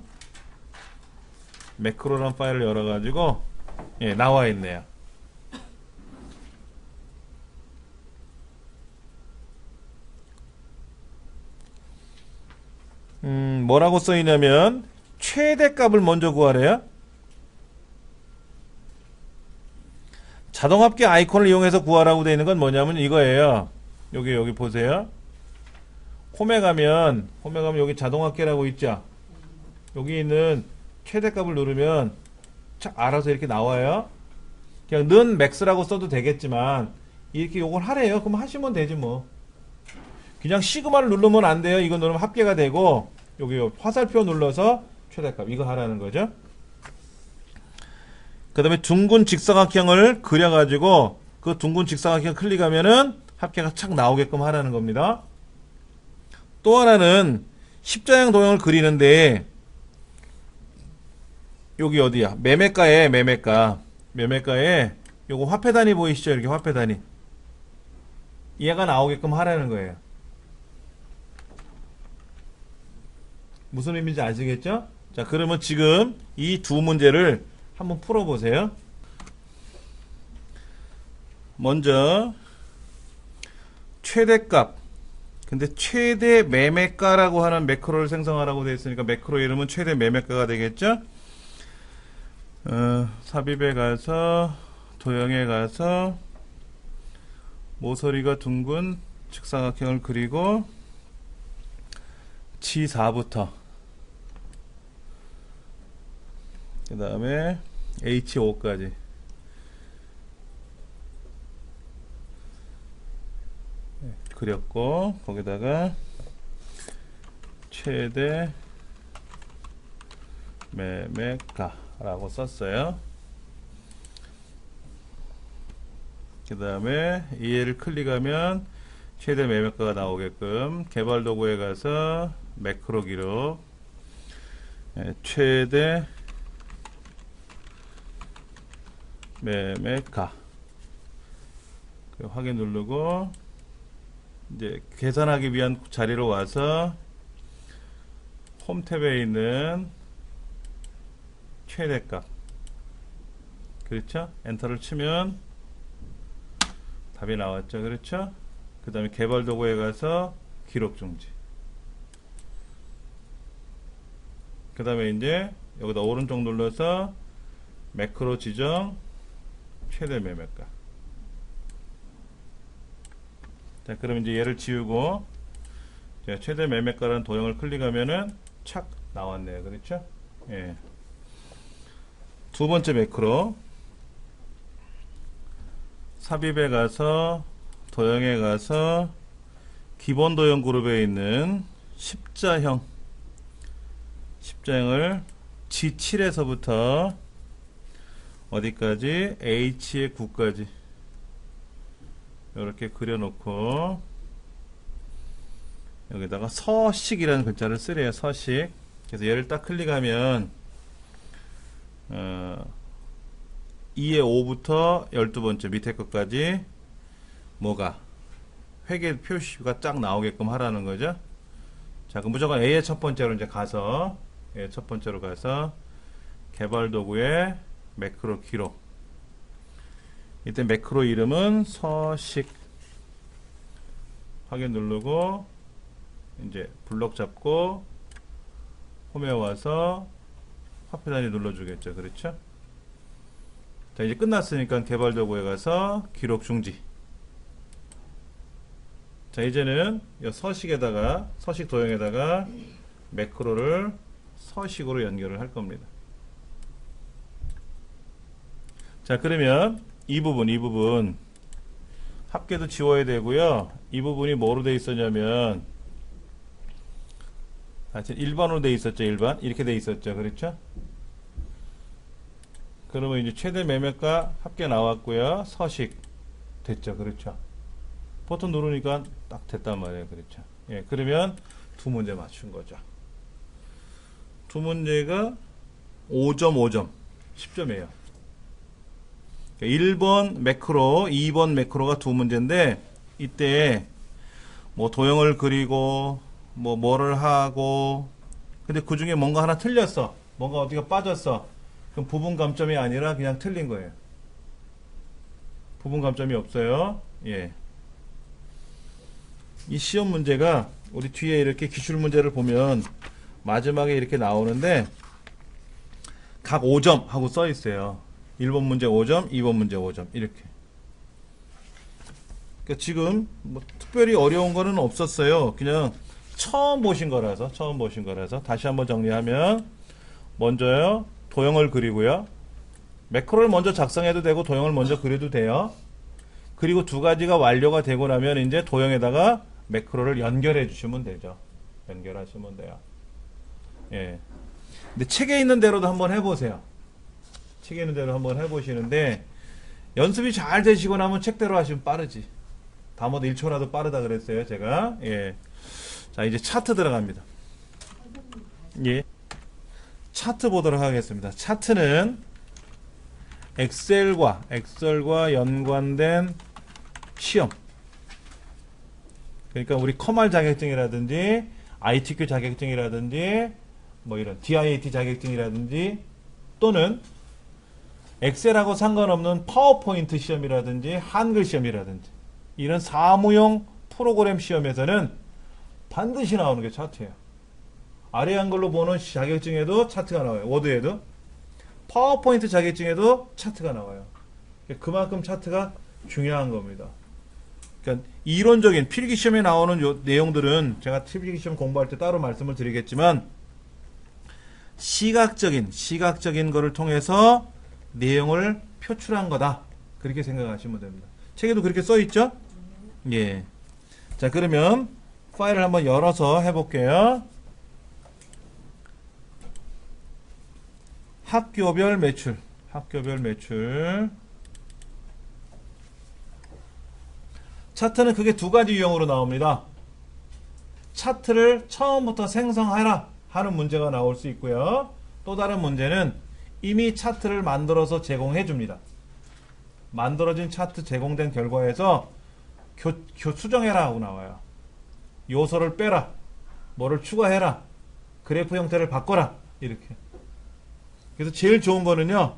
매크로라는 파일을 열어가지고 예, 나와 있네요. 뭐라고 써있냐면 최대값을 먼저 구하래요. 자동합계 아이콘을 이용해서 구하라고 되어 있는 건 뭐냐면 이거예요. 여기 보세요. 홈에 가면 여기 자동합계라고 있죠. 여기 있는 최대값을 누르면 착 알아서 이렇게 나와요. 그냥 는 맥스라고 써도 되겠지만 이렇게 요걸 하래요. 그럼 하시면 되지 뭐. 그냥 시그마를 누르면 안 돼요. 이거 누르면 합계가 되고 여기 화살표 눌러서 최대값 이거 하라는 거죠. 그 다음에 둥근 직사각형을 그려가지고 그 둥근 직사각형 클릭하면은 합계가 착 나오게끔 하라는 겁니다. 또 하나는 십자형 도형을 그리는데 여기 어디야? 매매가에 요거 화폐 단위 보이시죠? 이렇게 화폐 단위 얘가 나오게끔 하라는 거예요. 무슨 의미인지 아시겠죠? 자, 그러면 지금 이 두 문제를 한번 풀어보세요. 먼저 최대값. 근데 최대 매매가라고 하는 매크로를 생성하라고 되어 있으니까 매크로 이름은 최대 매매가가 되겠죠? 삽입에 가서 도형에 가서 모서리가 둥근 직사각형을 그리고 G4부터 그 다음에 H5까지 그렸고 거기다가 최대 매매가라고 썼어요. 그 다음에 얘를 클릭하면 최대 매매가가 나오게끔 개발 도구에 가서 매크로 기록 최대 매매가 확인 누르고 이제 계산하기 위한 자리로 와서 홈 탭에 있는 최대값 그렇죠? 엔터를 치면 답이 나왔죠. 그렇죠? 그 다음에 개발 도구에 가서 기록 중지. 그 다음에 이제 여기다 오른쪽 눌러서 매크로 지정 최대 매매가. 자, 그럼 이제 얘를 지우고 제가 최대 매매가라는 도형을 클릭하면은 착 나왔네요. 그렇죠? 예. 두 번째 매크로. 삽입에 가서 도형에 가서 기본 도형 그룹에 있는 십자형을 G7에서부터 어디까지? H의 9까지 이렇게 그려놓고 여기다가 서식이라는 글자를 쓰래요. 서식. 그래서 얘를 딱 클릭하면 2의 5부터 12번째 밑에 것까지 뭐가 회계 표시가 쫙 나오게끔 하라는 거죠. 자, 그럼 무조건 A의 첫 번째로 이제 가서 A의 첫 번째로 가서 개발 도구에 매크로 기록. 이때 매크로 이름은 서식. 확인 누르고 이제 블럭 잡고 홈에 와서 화폐 단위 눌러주겠죠. 그렇죠? 자, 이제 끝났으니까 개발 도구에 가서 기록 중지. 자, 이제는 이 서식에다가 서식 도형에다가 매크로를 서식으로 연결을 할 겁니다. 자, 그러면 이 부분 합계도 지워야 되고요. 이 부분이 뭐로 돼 있었냐면 하여튼 1번으로 돼 있었죠. 1번 이렇게 돼 있었죠. 그렇죠? 그러면 이제 최대 매매가 합계 나왔고요. 서식 됐죠. 그렇죠? 버튼 누르니까 딱 됐단 말이에요. 그렇죠? 예, 그러면 두 문제 맞춘 거죠. 두 문제가 5점, 5점, 10점이에요. 1번 매크로, 2번 매크로가 두 문제인데 이때 뭐 도형을 그리고 뭐를 하고 근데 그 중에 뭔가 하나 틀렸어. 뭔가 어디가 빠졌어. 그럼 부분 감점이 아니라 그냥 틀린 거예요. 부분 감점이 없어요. 예. 이 시험 문제가 우리 뒤에 이렇게 기출 문제를 보면 마지막에 이렇게 나오는데 각 5점 하고 써 있어요. 1번 문제 5점, 2번 문제 5점 이렇게. 그러니까 지금 뭐 특별히 어려운 거는 없었어요. 그냥 처음 보신 거라서 다시 한번 정리하면 먼저요. 도형을 그리고요. 매크로를 먼저 작성해도 되고 도형을 먼저 그려도 돼요. 그리고 두 가지가 완료가 되고 나면 이제 도형에다가 매크로를 연결해 주시면 되죠. 연결하시면 돼요. 예. 근데 책에 있는 대로도 한번 해보세요. 책에 있는 대로 한번 해보시는데 연습이 잘 되시고 나면 책대로 하시면 빠르지. 다모도 1초라도 빠르다 그랬어요. 제가. 예. 자, 이제 차트 들어갑니다. 예. 차트 보도록 하겠습니다. 차트는 엑셀과 연관된 시험. 그러니까 우리 커말 자격증이라든지 ITQ 자격증이라든지 뭐 이런 DIAT 자격증이라든지 또는 엑셀하고 상관없는 파워포인트 시험이라든지 한글 시험이라든지 이런 사무용 프로그램 시험에서는 반드시 나오는 게 차트예요. 아래 한글로 보는 자격증에도 차트가 나와요. 워드에도. 파워포인트 자격증에도 차트가 나와요. 그만큼 차트가 중요한 겁니다. 그러니까 이론적인 필기시험에 나오는 요 내용들은 제가 필기시험 공부할 때 따로 말씀을 드리겠지만 시각적인 거를 통해서 내용을 표출한 거다. 그렇게 생각하시면 됩니다. 책에도 그렇게 써 있죠? 예. 자, 그러면 파일을 한번 열어서 해볼게요. 학교별 매출. 차트는 그게 두 가지 유형으로 나옵니다. 차트를 처음부터 생성하라 하는 문제가 나올 수 있고요. 또 다른 문제는 이미 차트를 만들어서 제공해 줍니다. 만들어진 차트 제공된 결과에서 수정해라 하고 나와요. 요소를 빼라. 뭐를 추가해라. 그래프 형태를 바꿔라. 이렇게. 그래서 제일 좋은 거는요.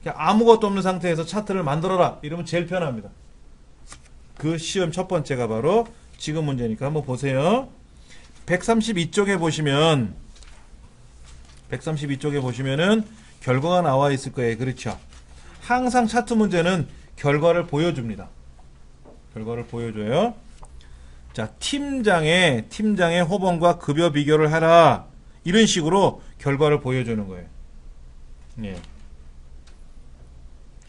그냥 아무것도 없는 상태에서 차트를 만들어라. 이러면 제일 편합니다. 그 시험 첫 번째가 바로 지금 문제니까 한번 보세요. 132쪽에 보시면은 결과가 나와 있을 거예요. 그렇죠? 항상 차트 문제는 결과를 보여줍니다. 결과를 보여줘요. 자, 팀장의 호봉과 급여 비교를 하라. 이런 식으로 결과를 보여주는 거예요. 예.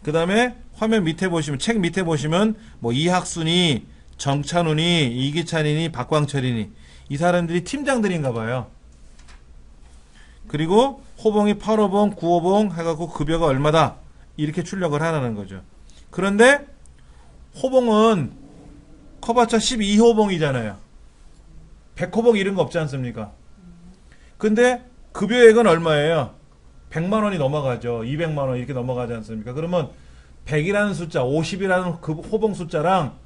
그 다음에 화면 밑에 보시면, 책 밑에 보시면, 뭐, 이학순이, 정찬훈이, 이기찬이니, 박광철이니, 이 사람들이 팀장들인가 봐요. 그리고 호봉이 8호봉, 9호봉 해갖고 급여가 얼마다, 이렇게 출력을 하라는 거죠. 그런데, 호봉은 커봤자 12호봉이잖아요. 100호봉 이런 거 없지 않습니까? 근데, 급여액은 얼마예요? 100만 원이 넘어가죠. 200만 원 이렇게 넘어가지 않습니까? 그러면 100이라는 숫자, 50이라는 호봉 숫자랑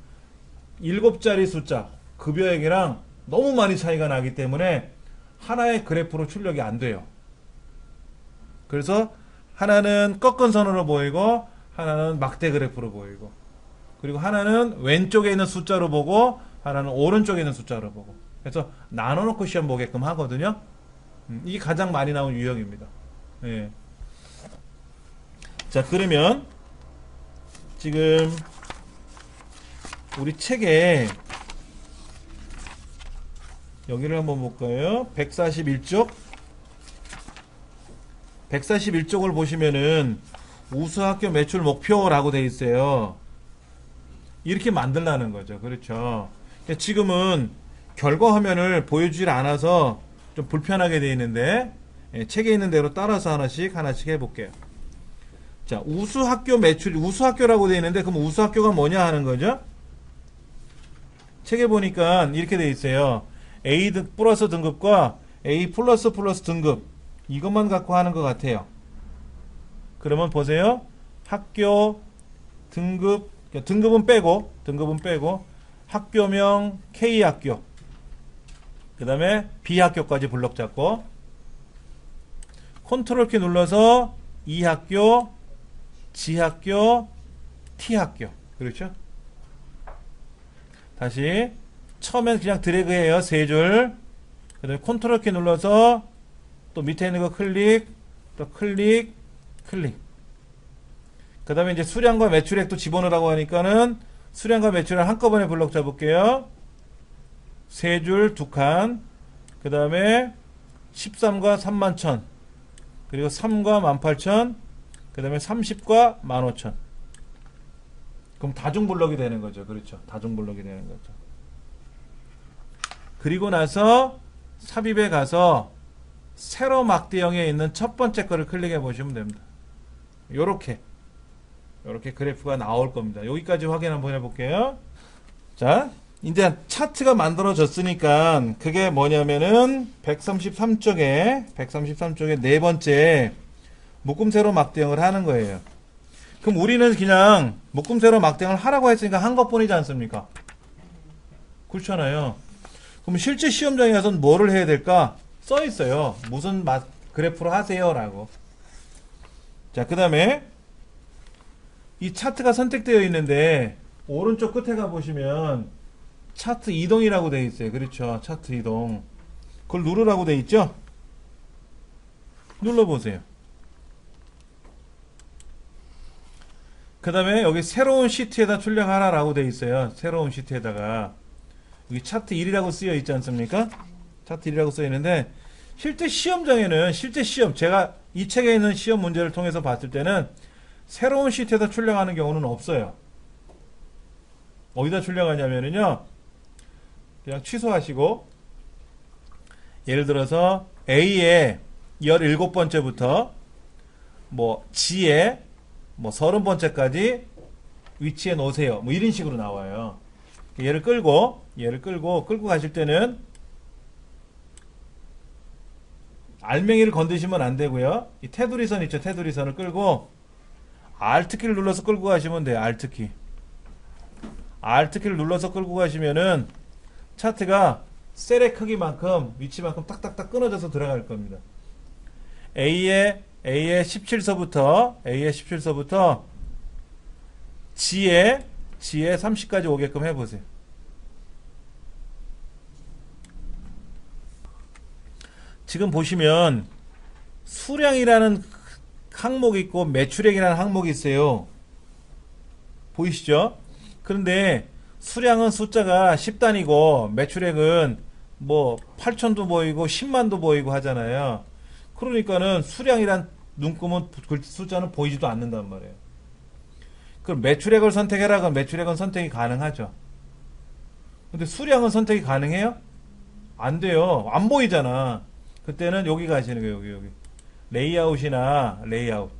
7자리 숫자, 급여액이랑 너무 많이 차이가 나기 때문에 하나의 그래프로 출력이 안 돼요. 그래서 하나는 꺾은 선으로 보이고 하나는 막대 그래프로 보이고 그리고 하나는 왼쪽에 있는 숫자로 보고 하나는 오른쪽에 있는 숫자로 보고 그래서 나눠놓고 시험 보게끔 하거든요. 이게 가장 많이 나온 유형입니다. 예. 자, 그러면 지금 우리 책에 여기를 한번 볼까요? 141쪽 141쪽을 보시면은 우수학교 매출 목표라고 돼 있어요. 이렇게 만들라는 거죠. 그렇죠. 지금은 결과 화면을 보여주질 않아서 좀 불편하게 돼 있는데 책에 있는 대로 따라서 하나씩 해볼게요. 자, 우수학교 매출, 우수학교라고 되어 있는데, 그럼 우수학교가 뭐냐 하는 거죠? 책에 보니까 이렇게 되어 있어요. A 플러스 등급과 A 플러스 등급. 이것만 갖고 하는 것 같아요. 그러면 보세요. 학교, 등급은 빼고, 학교명 K학교. 그 다음에 B학교까지 블럭 잡고, 컨트롤 키 눌러서 E학교, G학교, T학교. 그렇죠? 다시 처음엔 그냥 드래그해요. 3줄. 그 다음에 컨트롤 키 눌러서 또 밑에 있는 거 클릭, 또 클릭. 그 다음에 이제 수량과 매출액도 집어넣으라고 하니까는 수량과 매출액 한꺼번에 블럭 잡을게요. 3줄 2칸. 그 다음에 13과 31,000. 그리고 3과 18,000. 그 다음에 30과 15,000. 그럼 다중블럭이 되는 거죠. 그렇죠. 다중블럭이 되는 거죠. 그리고 나서 삽입에 가서 세로 막대형에 있는 첫 번째 거를 클릭해 보시면 됩니다. 요렇게 그래프가 나올 겁니다. 여기까지 확인 한번 해볼게요. 자, 이제 차트가 만들어졌으니까 그게 뭐냐면은 133쪽에 네 번째 묶음세로 막대형을 하는 거예요. 그럼 우리는 그냥 묶음세로 막대형을 하라고 했으니까 한 것뿐이지 않습니까? 그렇잖아요. 그럼 실제 시험장에 가서는 뭐를 해야 될까? 써 있어요. 무슨 그래프로 하세요 라고. 자, 그 다음에 이 차트가 선택되어 있는데 오른쪽 끝에 가보시면 차트 이동이라고 되어 있어요. 그렇죠. 차트 이동. 그걸 누르라고 되어 있죠? 눌러보세요. 그 다음에 여기 새로운 시트에다 출력하라 라고 되어 있어요. 새로운 시트에다가. 여기 차트 1이라고 쓰여 있지 않습니까? 차트 1이라고 쓰여 있는데 실제 시험장에는 제가 이 책에 있는 시험 문제를 통해서 봤을 때는 새로운 시트에다 출력하는 경우는 없어요. 어디다 출력하냐면요 그냥 취소하시고 예를 들어서 A의 17번째부터 뭐 G의 뭐 30번째까지 위치해 놓으세요. 뭐 이런 식으로 나와요. 얘를 끌고 가실 때는 알맹이를 건드시면 안 되고요. 이 테두리선 있죠. 테두리선을 끌고 Alt키를 눌러서 끌고 가시면 돼요. Alt키를 눌러서 끌고 가시면은 차트가 셀의 크기만큼 위치만큼 딱딱딱 끊어져서 들어갈 겁니다. A의 17서부터 G의 30까지 오게끔 해보세요. 지금 보시면 수량이라는 항목이 있고 매출액이라는 항목이 있어요. 보이시죠? 그런데 수량은 숫자가 10단위고 매출액은 뭐 8천도 보이고 10만도 보이고 하잖아요. 그러니까는 수량이란 눈금은 숫자는 보이지도 않는단 말이에요. 그럼 매출액을 선택해라. 그럼 매출액은 선택이 가능하죠. 근데 수량은 선택이 가능해요? 안 돼요. 안 보이잖아. 그때는 여기 가시는 거예요. 여기. 레이아웃이나 레이아웃.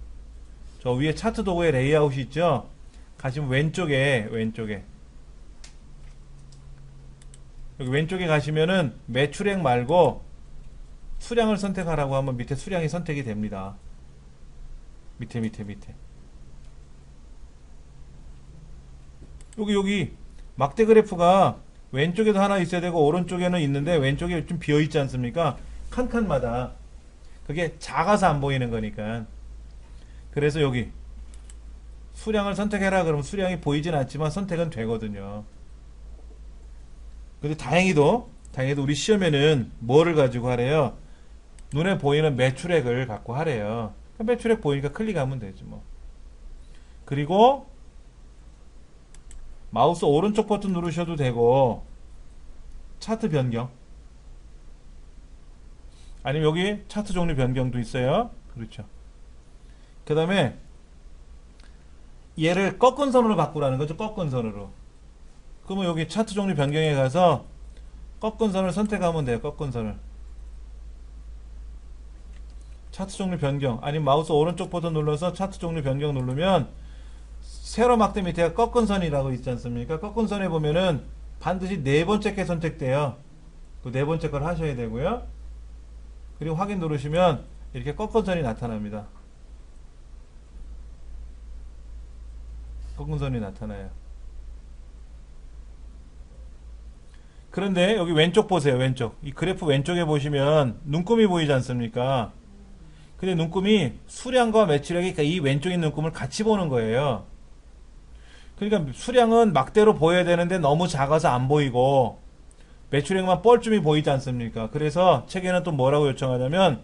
저 위에 차트 도구에 레이아웃이 있죠? 가시면 왼쪽에 여기 왼쪽에 가시면은 매출액 말고 수량을 선택하라고 하면 밑에 수량이 선택이 됩니다. 밑에. 여기 막대 그래프가 왼쪽에도 하나 있어야 되고 오른쪽에는 있는데 왼쪽에 좀 비어 있지 않습니까? 칸칸마다 그게 작아서 안 보이는 거니까. 그래서 여기 수량을 선택해라 그러면 수량이 보이진 않지만 선택은 되거든요. 근데 다행히도 우리 시험에는 뭐를 가지고 하래요? 눈에 보이는 매출액을 갖고 하래요. 매출액 보이니까 클릭하면 되지 뭐. 그리고 마우스 오른쪽 버튼 누르셔도 되고 차트 변경 아니면 여기 차트 종류 변경도 있어요. 그렇죠. 그 다음에 얘를 꺾은 선으로 바꾸라는 거죠. 꺾은 선으로. 그러면 여기 차트 종류 변경에 가서 꺾은 선을 선택하면 돼요. 꺾은 선을. 차트 종류 변경 아니면 마우스 오른쪽 버튼 눌러서 차트 종류 변경 누르면 세로 막대 밑에 꺾은 선이라고 있지 않습니까? 꺾은 선에 보면은 반드시 네 번째 게 선택돼요. 그 네 번째 걸 하셔야 되고요. 그리고 확인 누르시면 이렇게 꺾은 선이 나타납니다. 꺾은 선이 나타나요. 그런데 여기 왼쪽 보세요. 왼쪽. 이 그래프 왼쪽에 보시면 눈금이 보이지 않습니까? 근데 눈금이 수량과 매출액이 이 왼쪽에 있는 눈금을 같이 보는 거예요. 그러니까 수량은 막대로 보여야 되는데 너무 작아서 안 보이고 매출액만 뻘쭘히 보이지 않습니까? 그래서 책에는 또 뭐라고 요청하냐면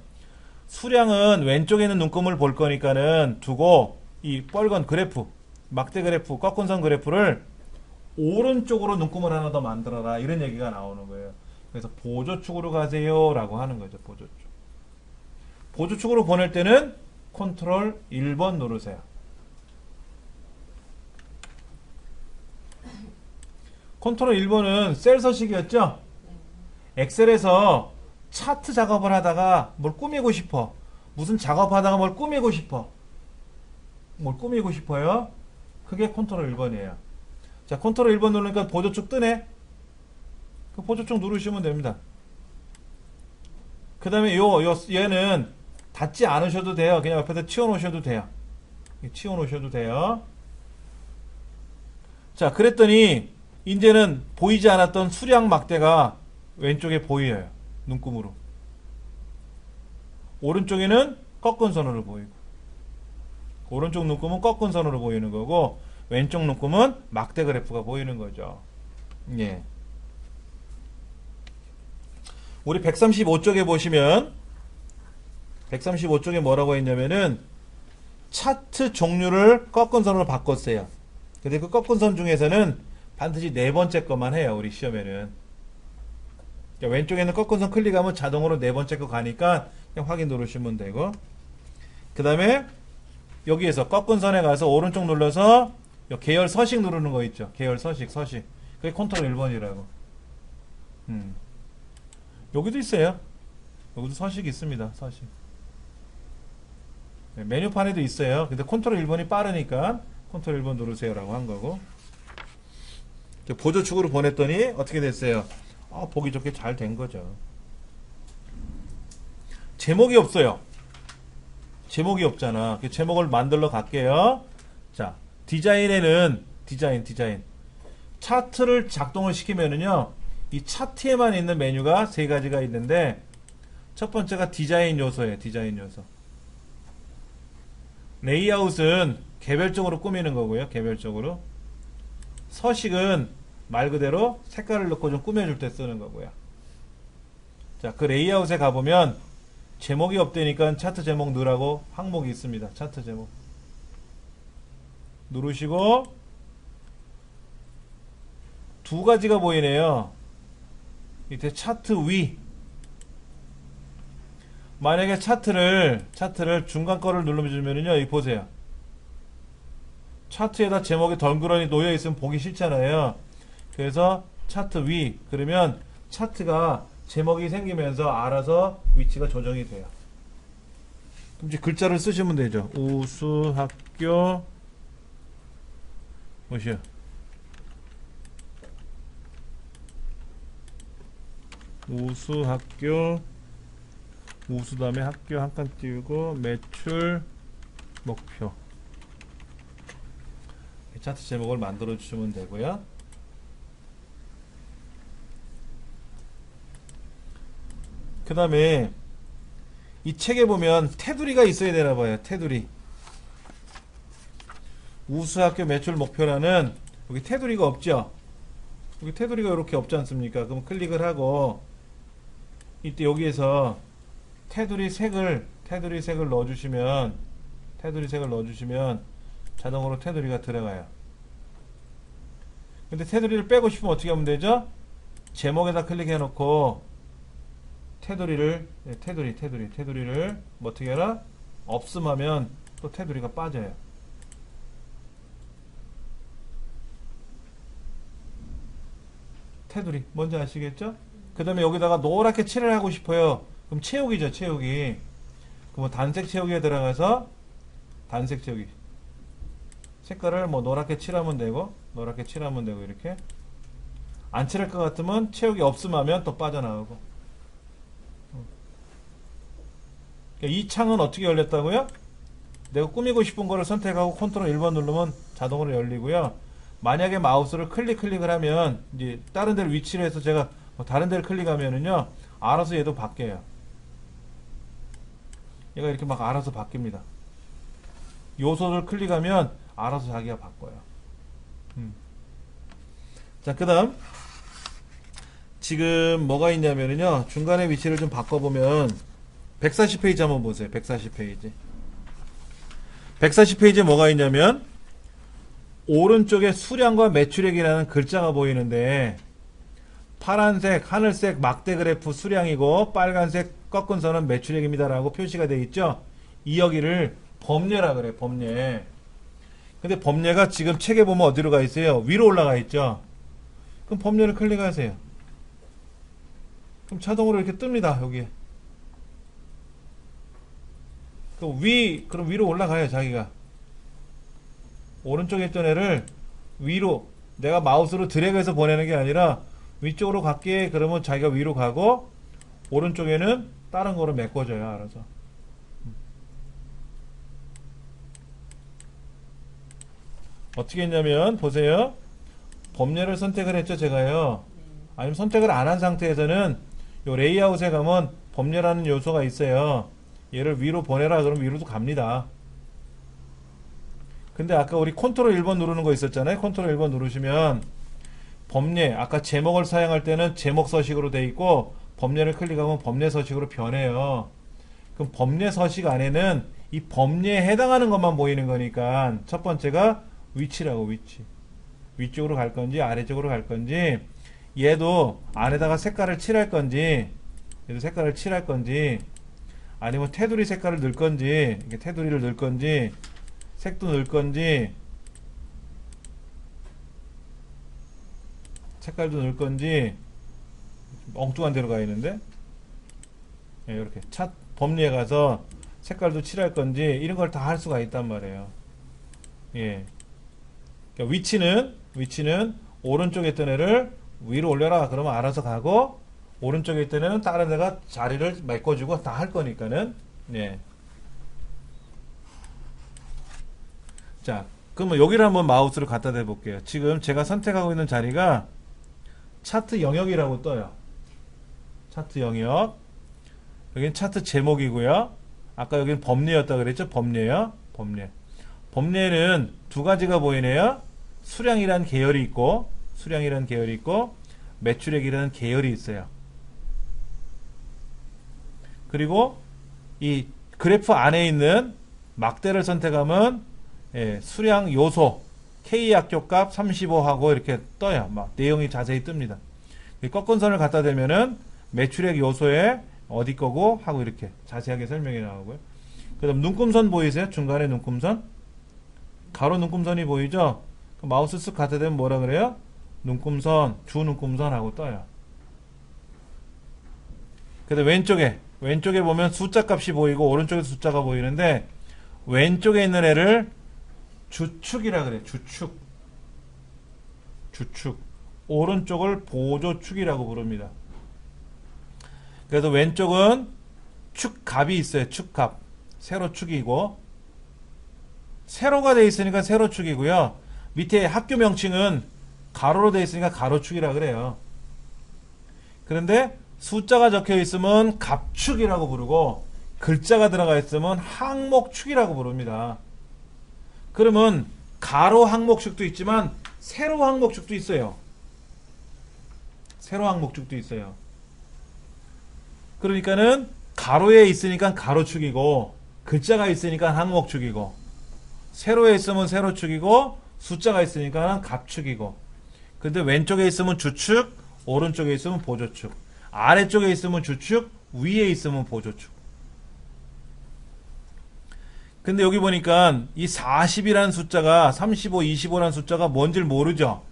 수량은 왼쪽에 있는 눈금을 볼 거니까는 두고 이 빨간 그래프, 막대 그래프, 꺾은 선 그래프를 오른쪽으로 눈금을 하나 더 만들어라 이런 얘기가 나오는 거예요. 그래서 보조축으로 가세요 라고 하는 거죠. 보조축. 보조축으로 보낼 때는 컨트롤 1번 누르세요. 컨트롤 1번은 셀 서식이었죠? 엑셀에서 차트 작업을 하다가 뭘 꾸미고 싶어. 무슨 작업하다가 뭘 꾸미고 싶어. 뭘 꾸미고 싶어요? 그게 컨트롤 1번이에요. 자, 컨트롤 1번 누르니까 보조축 뜨네? 그 보조축 누르시면 됩니다. 그 다음에 얘는 닫지 않으셔도 돼요. 그냥 옆에다 치워놓으셔도 돼요. 치워놓으셔도 돼요. 자, 그랬더니 이제는 보이지 않았던 수량 막대가 왼쪽에 보여요. 눈금으로. 오른쪽에는 꺾은 선으로 보이고 오른쪽 눈금은 꺾은 선으로 보이는 거고 왼쪽 눈금은 막대 그래프가 보이는 거죠. 예. 우리 135쪽에 보시면 135쪽에 뭐라고 했냐면은 차트 종류를 꺾은 선으로 바꿨어요. 근데 그 꺾은 선 중에서는 반드시 네 번째 것만 해요. 우리 시험에는. 그러니까 왼쪽에는 꺾은 선 클릭하면 자동으로 네 번째 거 가니까 그냥 확인 누르시면 되고 그 다음에 여기에서 꺾은 선에 가서 오른쪽 눌러서 계열 서식 누르는 거 있죠. 계열 서식. 그게 컨트롤 1번이라고. 여기도 있어요. 여기도 서식이 있습니다. 서식. 네, 메뉴판에도 있어요. 근데 컨트롤 1번이 빠르니까 컨트롤 1번 누르세요라고 한 거고. 보조축으로 보냈더니 어떻게 됐어요? 보기 좋게 잘 된 거죠. 제목이 없어요. 제목이 없잖아. 제목을 만들러 갈게요. 자, 디자인에는 디자인. 차트를 작동을 시키면은요, 이 차트에만 있는 메뉴가 세 가지가 있는데, 첫 번째가 디자인 요소예요. 디자인 요소. 레이아웃은 개별적으로 꾸미는 거고요. 개별적으로. 서식은 말 그대로 색깔을 넣고 좀 꾸며줄 때 쓰는 거고요. 자, 그 레이아웃에 가보면 제목이 없다니까 차트 제목 넣으라고 항목이 있습니다. 차트 제목. 누르시고 두 가지가 보이네요. 밑에 차트 위. 만약에 차트를 중간 거를 눌러주면은요, 이 보세요. 차트에다 제목이 덩그러니 놓여 있으면 보기 싫잖아요. 그래서 차트 위. 그러면 차트가 제목이 생기면서 알아서 위치가 조정이 돼요. 그럼 이제 글자를 쓰시면 되죠. 우수학교 뭐시요? 우수학교 우수 다음에 학교 한 칸 띄우고 매출 목표. 차트 제목을 만들어 주시면 되고요. 그 다음에 이 책에 보면 테두리가 있어야 되나 봐요. 테두리. 우수학교 매출 목표라는 여기 테두리가 없죠. 여기 테두리가 이렇게 없지 않습니까? 그럼 클릭을 하고 이때 여기에서 테두리 색을 넣어주시면 자동으로 테두리가 들어가요. 근데 테두리를 빼고 싶으면 어떻게 하면 되죠? 제목에다 클릭해 놓고 테두리를 뭐 어떻게 해라? 없음하면 또 테두리가 빠져요. 테두리 뭔지 아시겠죠? 그 다음에 여기다가 노랗게 칠을 하고 싶어요. 그럼 채우기죠. 채우기. 그럼 단색 채우기에 들어가서 단색 채우기 색깔을 뭐 노랗게 칠하면 되고 이렇게 안 칠할 것 같으면 채우기 없음하면 또 빠져나오고. 그러니까 이 창은 어떻게 열렸다고요? 내가 꾸미고 싶은 거를 선택하고 컨트롤 1번 누르면 자동으로 열리고요. 만약에 마우스를 클릭을 하면 이제 다른 데를 위치를 해서 제가 뭐 다른 데를 클릭하면은요 알아서 얘도 바뀌어요. 얘가 이렇게 막 알아서 바뀝니다. 요소를 클릭하면 알아서 자기가 바꿔요. 자, 그 다음 지금 뭐가 있냐면은요 중간에 위치를 좀 바꿔보면 140페이지 한번 보세요. 140페이지 140페이지에 뭐가 있냐면 오른쪽에 수량과 매출액이라는 글자가 보이는데 파란색, 하늘색 막대 그래프 수량이고 빨간색 꺾은 선은 매출액입니다 라고 표시가 되어 있죠. 이 여기를 범례라 그래. 범례. 근데 범례가 지금 책에 보면 어디로 가 있어요? 위로 올라가 있죠. 그럼 범례를 클릭하세요. 그럼 자동으로 이렇게 뜹니다. 여기에. 그럼 위로 올라가요. 자기가. 오른쪽에 있던 애를 위로 내가 마우스로 드래그해서 보내는 게 아니라 위쪽으로 갈게 그러면 자기가 위로 가고 오른쪽에는 다른 거로 메꿔줘요. 알아서. 어떻게 했냐면 보세요. 범례를 선택을 했죠. 제가요. 아니면 선택을 안 한 상태에서는 요 레이아웃에 가면 범례라는 요소가 있어요. 얘를 위로 보내라 그러면 위로도 갑니다. 근데 아까 우리 컨트롤 1번 누르는 거 있었잖아요. 컨트롤 1번 누르시면 범례, 아까 제목을 사용할 때는 제목 서식으로 돼 있고 범례를 클릭하면 범례 서식으로 변해요. 그럼 범례 서식 안에는 이 범례에 해당하는 것만 보이는 거니까 첫 번째가 위치라고. 위치. 위쪽으로 갈 건지 아래쪽으로 갈 건지 얘도 안에다가 색깔을 칠할 건지 얘도 색깔을 칠할 건지 아니면 테두리 색깔을 넣을 건지 이렇게 테두리를 넣을 건지 색도 넣을 건지 색깔도 넣을 건지 엉뚱한 데로 가 있는데 예, 이렇게 차 범례에 가서 색깔도 칠할 건지 이런 걸 다 할 수가 있단 말이에요. 예. 그러니까 위치는 오른쪽에 있던 애를 위로 올려라 그러면 알아서 가고 오른쪽에 있던 애는 다른 애가 자리를 메꿔주고 다 할 거니까는 예. 자, 그러면 여기를 한번 마우스를 갖다 대 볼게요. 지금 제가 선택하고 있는 자리가 차트 영역이라고 떠요. 차트 영역. 여기는 차트 제목이고요. 아까 여기는 범례였다 그랬죠? 범례요. 범례. 범례는 두 가지가 보이네요. 수량이라는 계열이 있고 매출액이라는 계열이 있어요. 그리고 이 그래프 안에 있는 막대를 선택하면 예, 수량 요소 K 약조값 35하고 이렇게 떠요. 막 내용이 자세히 뜹니다. 이 꺾은 선을 갖다 대면은 매출액 요소에 어디 거고 하고 이렇게 자세하게 설명이 나오고요. 그 다음 눈금선 보이세요? 중간에 눈금선? 가로 눈금선이 보이죠? 그 마우스 쓱 갖다 대면 뭐라 그래요? 눈금선, 주 눈금선 하고 떠요. 그 다음 왼쪽에 보면 숫자 값이 보이고 오른쪽에 숫자가 보이는데 왼쪽에 있는 애를 주축이라 그래요. 주축. 오른쪽을 보조축이라고 부릅니다. 그래서 왼쪽은 축값이 있어요. 축값. 세로축이고 세로가 돼 있으니까 세로축이고요. 밑에 학교 명칭은 가로로 돼 있으니까 가로축이라 그래요. 그런데 숫자가 적혀 있으면 갑축이라고 부르고 글자가 들어가 있으면 항목축이라고 부릅니다. 그러면 가로 항목축도 있지만 세로 항목축도 있어요. 세로 항목축도 있어요. 그러니까는 가로에 있으니까 가로축이고 글자가 있으니까 항목축이고 세로에 있으면 세로축이고 숫자가 있으니까 갑축이고 근데 왼쪽에 있으면 주축 오른쪽에 있으면 보조축 아래쪽에 있으면 주축 위에 있으면 보조축. 근데 여기 보니까 이 40이라는 숫자가 35, 25라는 숫자가 뭔지를 모르죠.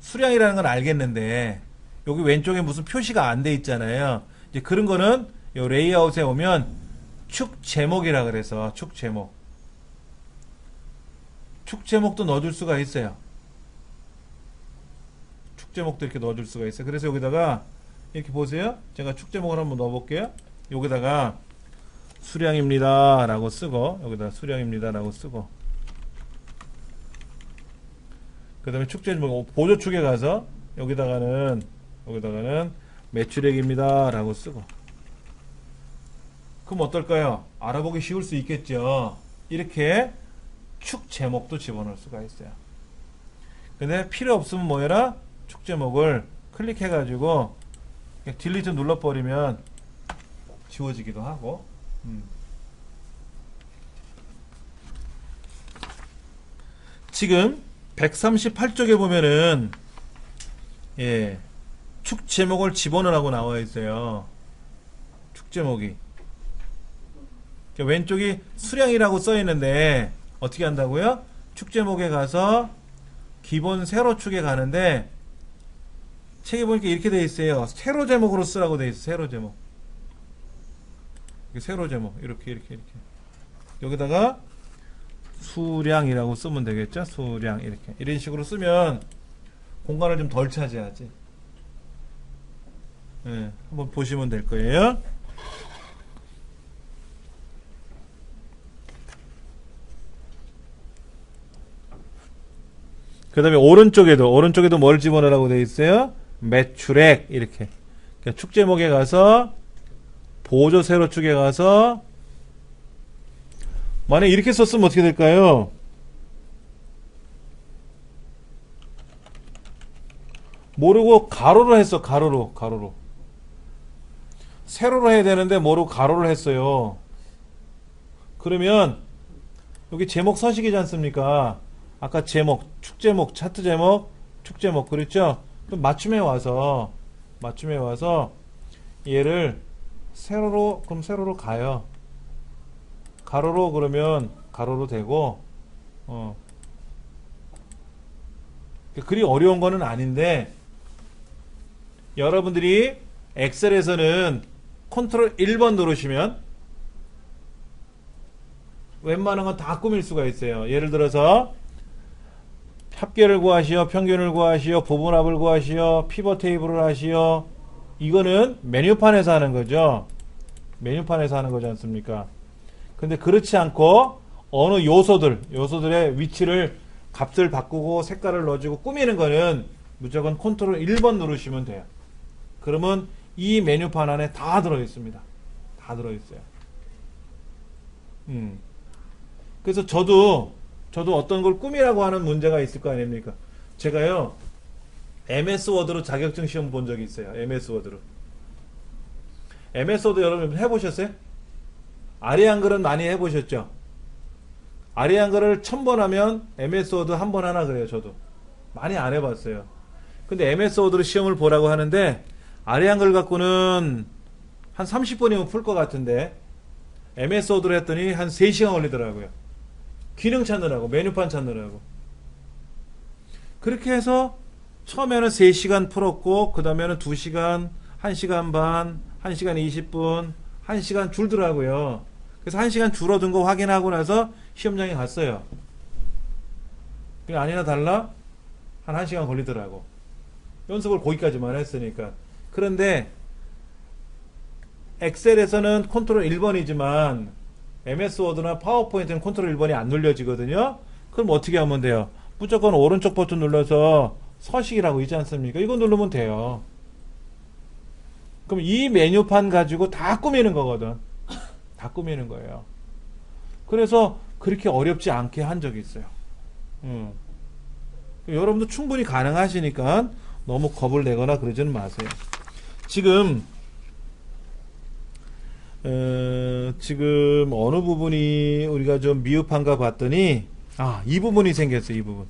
수량이라는 건 알겠는데 여기 왼쪽에 무슨 표시가 안 돼 있잖아요. 이제 그런 거는 요 레이아웃에 오면 축 제목이라 그래서 축 제목도 넣어줄 수가 있어요. 축 제목도 이렇게 넣어줄 수가 있어요. 그래서 여기다가 이렇게 보세요. 제가 축 제목을 한번 넣어볼게요. 여기다가 수량입니다 라고 쓰고 여기다 수량입니다 라고 쓰고 그 다음에 축 제목 보조축에 가서 여기다가는 매출액입니다 라고 쓰고 그럼 어떨까요? 알아보기 쉬울 수 있겠죠. 이렇게 축 제목도 집어넣을 수가 있어요. 근데 필요 없으면 뭐 해라? 축 제목을 클릭해 가지고 딜리트 눌러버리면 지워지기도 하고 지금 138쪽에 보면은 축 제목을 집어넣으라고 나와 있어요. 축 제목이 왼쪽이 수량이라고 써 있는데 어떻게 한다고요? 축 제목에 가서 기본 세로 축에 가는데 책에 보니까 이렇게 돼 있어요. 세로 제목으로 쓰라고 돼 있어요. 세로 제목 이렇게 여기다가 수량이라고 쓰면 되겠죠. 수량 이렇게 이런 식으로 쓰면 공간을 좀 덜 차지하지. 한번 보시면 될 거예요. 그 다음에 오른쪽에도 뭘 집어넣으라고 되어 있어요? 매출액 이렇게 그러니까 축 제목에 가서 보조 세로축에 가서 만약에 이렇게 썼으면 어떻게 될까요? 모르고 가로로 했어. 가로로 세로로 해야 되는데 모르고 가로를 했어요. 그러면 여기 제목 서식이지 않습니까? 아까 제목, 축 제목, 차트 제목, 축 제목 그랬죠? 그럼 맞춤에 와서 얘를 세로로 가요. 가로로 그러면 가로로 되고 그리 어려운 거는 아닌데 여러분들이 엑셀에서는 컨트롤 1번 누르시면 웬만한 건 다 꾸밀 수가 있어요. 예를 들어서 합계를 구하시오, 평균을 구하시오, 부분합을 구하시오, 피벗 테이블을 하시오. 이거는 메뉴판에서 하는 거죠. 메뉴판에서 하는 거지 않습니까? 근데 그렇지 않고 어느 요소들의 위치를 값을 바꾸고 색깔을 넣어주고 꾸미는 거는 무조건 컨트롤 1번 누르시면 돼요. 그러면 이 메뉴판 안에 다 들어있습니다. 다 들어있어요. 그래서 저도 어떤 걸 꾸미라고 하는 문제가 있을 거 아닙니까? 제가요, MS 워드로 자격증 시험 본 적이 있어요. MS 워드로. MS 워드 여러분 해보셨어요? 아래 한글은 많이 해보셨죠? 아래 한글을 1000번 하면 MS 워드 한 번 하나 그래요, 저도. 많이 안 해봤어요. 근데 MS 워드로 시험을 보라고 하는데 아래 한글 갖고는 한 30분이면 풀 것 같은데 MS 워드로 했더니 한 3시간 걸리더라고요. 기능 찾느라고, 메뉴판 찾느라고. 그렇게 해서 처음에는 3시간 풀었고 그 다음에는 2시간, 1시간 반, 1시간 20분, 1시간 줄더라고요. 그래서 1시간 줄어든 거 확인하고 나서 시험장에 갔어요. 그냥 아니나 달라 한 1시간 걸리더라고. 연습을 거기까지만 했으니까. 그런데 엑셀에서는 컨트롤 1번이지만 MS 워드나 파워포인트는 컨트롤 1번이 안 눌려지거든요. 그럼 어떻게 하면 돼요? 무조건 오른쪽 버튼 눌러서 서식이라고 있지 않습니까? 이거 누르면 돼요. 그럼 이 메뉴판 가지고 다 꾸미는 거거든. 다 꾸미는 거예요. 그래서 그렇게 어렵지 않게 한 적이 있어요. 여러분도 충분히 가능하시니까 너무 겁을 내거나 그러지는 마세요. 지금 어느 부분이 우리가 좀 미흡한가 봤더니 이 부분이 생겼어요. 이 부분.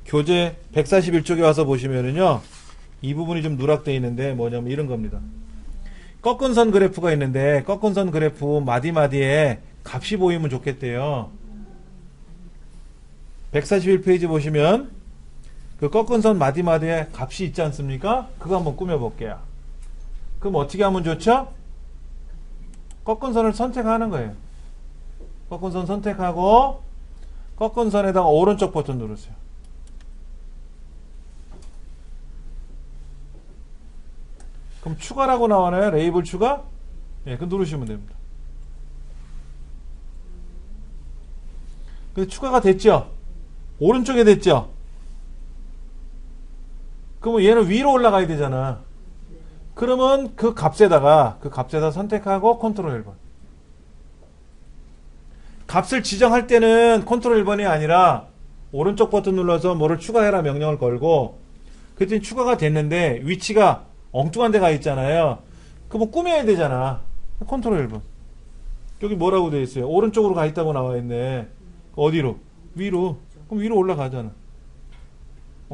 교재 141쪽에 와서 보시면은요, 이 부분이 좀 누락되어 있는데 뭐냐면 이런 겁니다. 꺾은 선 그래프가 있는데 꺾은 선 그래프 마디마디에 값이 보이면 좋겠대요. 141페이지 보시면 그 꺾은 선 마디마디에 값이 있지 않습니까? 그거 한번 꾸며볼게요. 그럼 어떻게 하면 좋죠? 꺾은 선을 선택하는 거예요. 꺾은 선 선택하고 꺾은 선에다가 오른쪽 버튼 누르세요. 그럼 추가라고 나오나요? 레이블 추가? 예, 그 누르시면 됩니다. 근데 추가가 됐죠? 오른쪽에 됐죠? 그러면 얘는 위로 올라가야 되잖아. 그러면 그 값에다 선택하고 컨트롤 1번. 값을 지정할 때는 컨트롤 1번이 아니라 오른쪽 버튼 눌러서 뭐를 추가해라 명령을 걸고, 그랬더니 추가가 됐는데 위치가 엉뚱한 데가 있잖아요. 그럼 꾸며야 되잖아. 컨트롤 1번. 여기 뭐라고 되어 있어요? 오른쪽으로 가 있다고 나와 있네. 어디로? 위로. 그럼 위로 올라가잖아.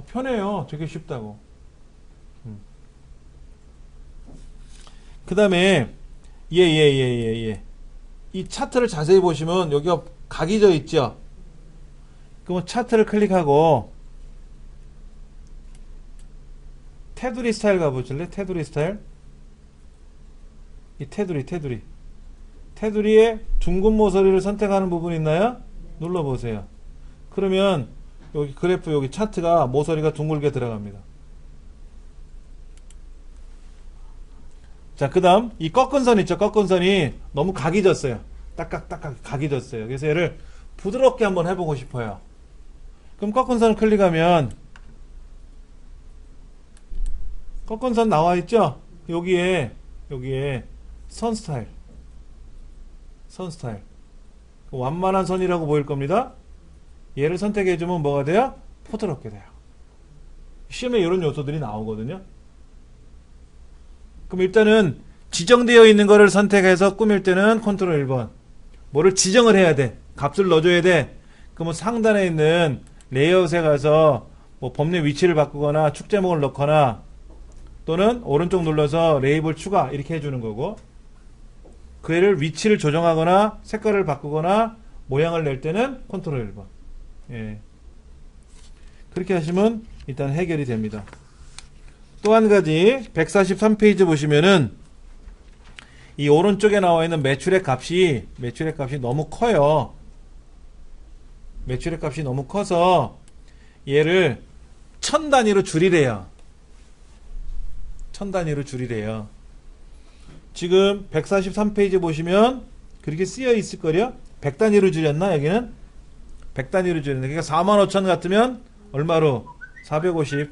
편해요. 되게 쉽다고. 그 다음에 이 차트를 자세히 보시면 여기가 각이 져 있죠. 그러면 차트를 클릭하고 테두리 스타일 가보실래? 테두리 스타일. 이 테두리에 둥근 모서리를 선택하는 부분 있나요? 눌러보세요. 그러면 여기 그래프 여기 차트가 모서리가 둥글게 들어갑니다. 자, 그 다음 이 꺾은 선 있죠. 꺾은 선이 너무 각이 졌어요. 딱딱딱딱 각이 졌어요. 그래서 얘를 부드럽게 한번 해보고 싶어요. 그럼 꺾은 선을 클릭하면 꺾은 선 나와 있죠. 여기에 선 스타일 완만한 선이라고 보일 겁니다. 얘를 선택해주면 뭐가 돼요? 부드럽게 돼요. 시험에 이런 요소들이 나오거든요. 그럼 일단은 지정되어 있는 거를 선택해서 꾸밀 때는 컨트롤 1번. 뭐를 지정을 해야 돼. 값을 넣어줘야 돼. 그러면 상단에 있는 레이아웃에 가서 뭐 범례 위치를 바꾸거나 축 제목을 넣거나 또는 오른쪽 눌러서 레이블 추가 이렇게 해주는 거고, 그 애를 위치를 조정하거나 색깔을 바꾸거나 모양을 낼 때는 컨트롤 1번. 예. 그렇게 하시면 일단 해결이 됩니다. 또 한 가지 143페이지 보시면은 이 오른쪽에 나와 있는 매출액 값이 너무 커요. 매출액 값이 너무 커서 얘를 1000단위로 줄이래요. 1000단위로 줄이래요. 지금 143페이지 보시면 그렇게 쓰여 있을걸요? 100단위로 줄였나 여기는? 100단위로 줄였네. 그러니까 45,000 같으면 얼마로? 450이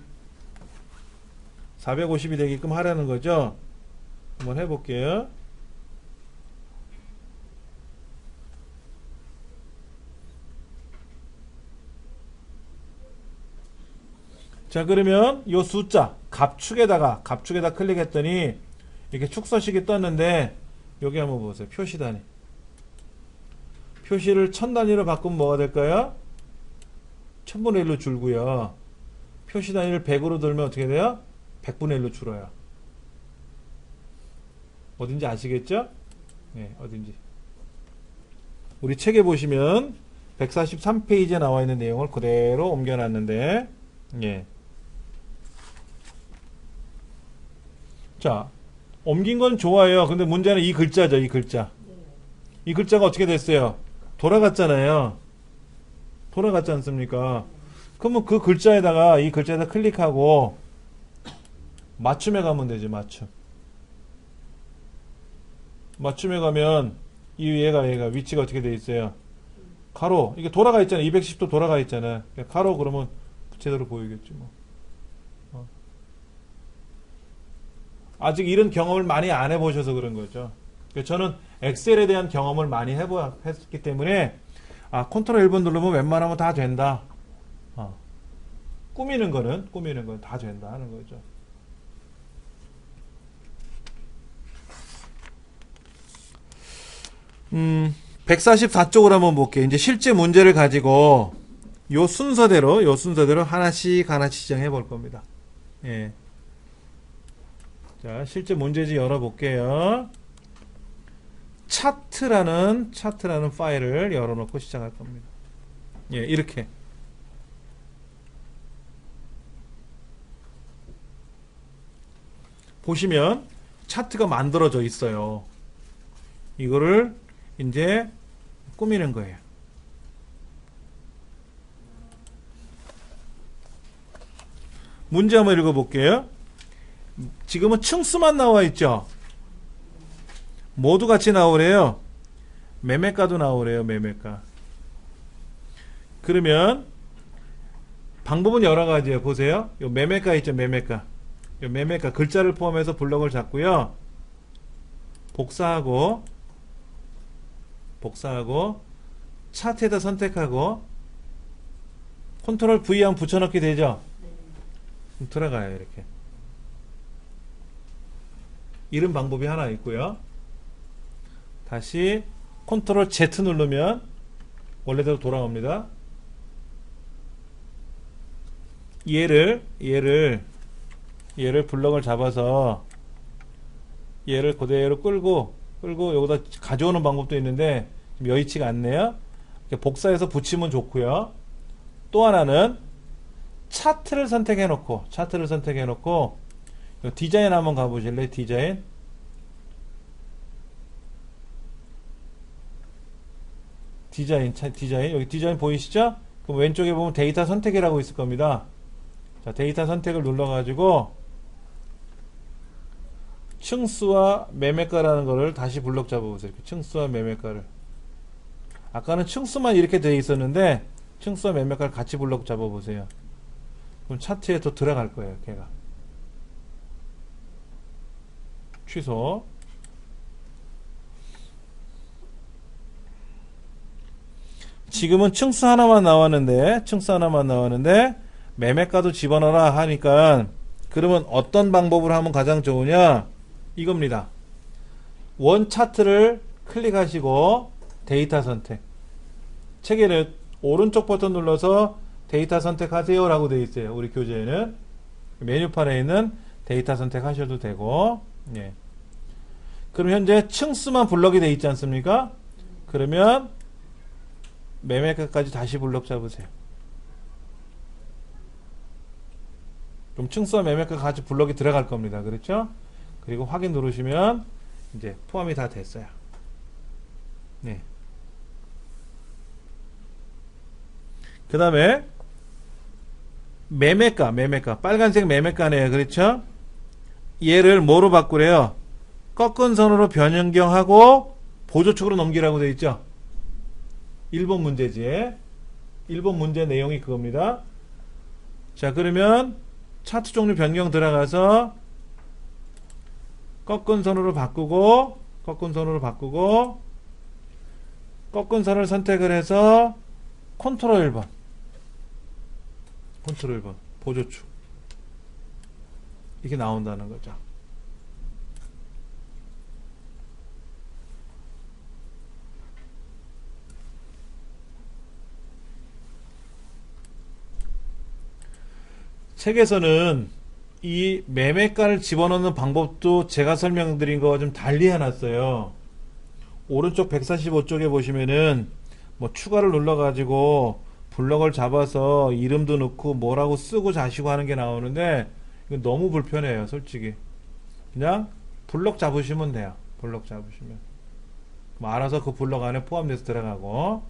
되게끔 하라는 거죠. 한번 해볼게요. 자, 그러면 요 숫자 갑축에다 클릭했더니 이렇게 축서식이 떴는데 여기 한번 보세요. 표시 단위. 표시를 1000단위로 바꾸면 뭐가 될까요? 1000분의 1로 줄고요. 표시 단위를 100으로 들면 어떻게 돼요? 100분의 1로 줄어요. 어딘지 아시겠죠? 네, 어딘지. 우리 책에 보시면 143페이지에 나와 있는 내용을 그대로 옮겨놨는데, 예. 자, 옮긴 건 좋아요. 근데 문제는 이 글자죠, 이 글자. 이 글자가 어떻게 됐어요? 돌아갔잖아요. 돌아갔지 않습니까? 그러면 그 글자에다가, 이 글자에다 클릭하고, 맞춤에 가면 되지, 맞춤. 맞춤에 가면, 얘가 위치가 어떻게 돼 있어요? 가로. 이게 돌아가 있잖아. 210도 돌아가 있잖아. 가로 그러면 제대로 보이겠지, 뭐. 아직 이런 경험을 많이 안 해보셔서 그런 거죠. 저는 엑셀에 대한 경험을 많이 했기 때문에, 컨트롤 1번 누르면 웬만하면 다 된다. 꾸미는 거는 다 된다 하는 거죠. 음, 144쪽으로 한번 볼게요. 이제 실제 문제를 가지고 요 순서대로 하나씩 지정해 볼 겁니다. 예. 자, 실제 문제지 열어 볼게요. 차트라는 파일을 열어 놓고 시작할 겁니다. 예, 이렇게. 보시면 차트가 만들어져 있어요. 이거를 이제 꾸미는 거예요. 문제 한번 읽어볼게요. 지금은 층수만 나와 있죠. 모두 같이 나오래요. 매매가도 나오래요. 매매가. 그러면 방법은 여러 가지예요. 보세요. 요 매매가 있죠. 매매가. 요 매매가 글자를 포함해서 블럭을 잡고요. 복사하고 차트에다 선택하고 컨트롤 V 하면 붙여넣기 되죠? 그럼 들어가요. 이렇게. 이런 방법이 하나 있고요. 다시 컨트롤 Z 누르면 원래대로 돌아옵니다. 얘를 블럭을 잡아서 얘를 그대로 끌고 여기다 가져오는 방법도 있는데 지금 여의치가 않네요. 복사해서 붙이면 좋고요. 또 하나는 차트를 선택해 놓고 디자인 한번 가보실래요? 디자인. 여기 디자인 보이시죠? 그럼 왼쪽에 보면 데이터 선택이라고 있을 겁니다. 자, 데이터 선택을 눌러가지고 층수와 매매가라는 거를 다시 블럭 잡아보세요. 층수와 매매가를. 아까는 층수만 이렇게 되어 있었는데 층수와 매매가를 같이 블럭 잡아보세요. 그럼 차트에 더 들어갈 거예요. 걔가. 취소. 지금은 층수 하나만 나왔는데 매매가도 집어넣어라 하니까 그러면 어떤 방법으로 하면 가장 좋으냐? 이겁니다. 원 차트를 클릭하시고 데이터 선택. 책에는 오른쪽 버튼 눌러서 데이터 선택하세요 라고 되어 있어요. 우리 교재에는 메뉴판에 있는 데이터 선택하셔도 되고. 예. 그럼 현재 층수만 블럭이 되어 있지 않습니까? 그러면 매매가까지 다시 블럭 잡으세요. 그럼 층수와 매매가 같이 블럭이 들어갈 겁니다. 그렇죠? 그리고 확인 누르시면 이제 포함이 다 됐어요. 네. 그 다음에 매매가 빨간색 매매가네요. 그렇죠? 얘를 뭐로 바꾸래요? 꺾은 선으로 변경하고 보조축으로 넘기라고 되어 있죠? 1번 문제지에 1번 문제 내용이 그겁니다. 자, 그러면 차트 종류 변경 들어가서 꺾은 선으로 바꾸고 꺾은 선을 선택을 해서 컨트롤 1번 보조축 이렇게 나온다는 거죠. 책에서는 이 매매가를 집어넣는 방법도 제가 설명드린 거와 좀 달리 해놨어요. 오른쪽 145쪽에 보시면은 뭐 추가를 눌러가지고 블럭을 잡아서 이름도 넣고 뭐라고 쓰고 자시고 하는 게 나오는데 이거 너무 불편해요, 솔직히. 그냥 블럭 잡으시면 돼요. 블럭 잡으시면. 그럼 알아서 그 블럭 안에 포함돼서 들어가고.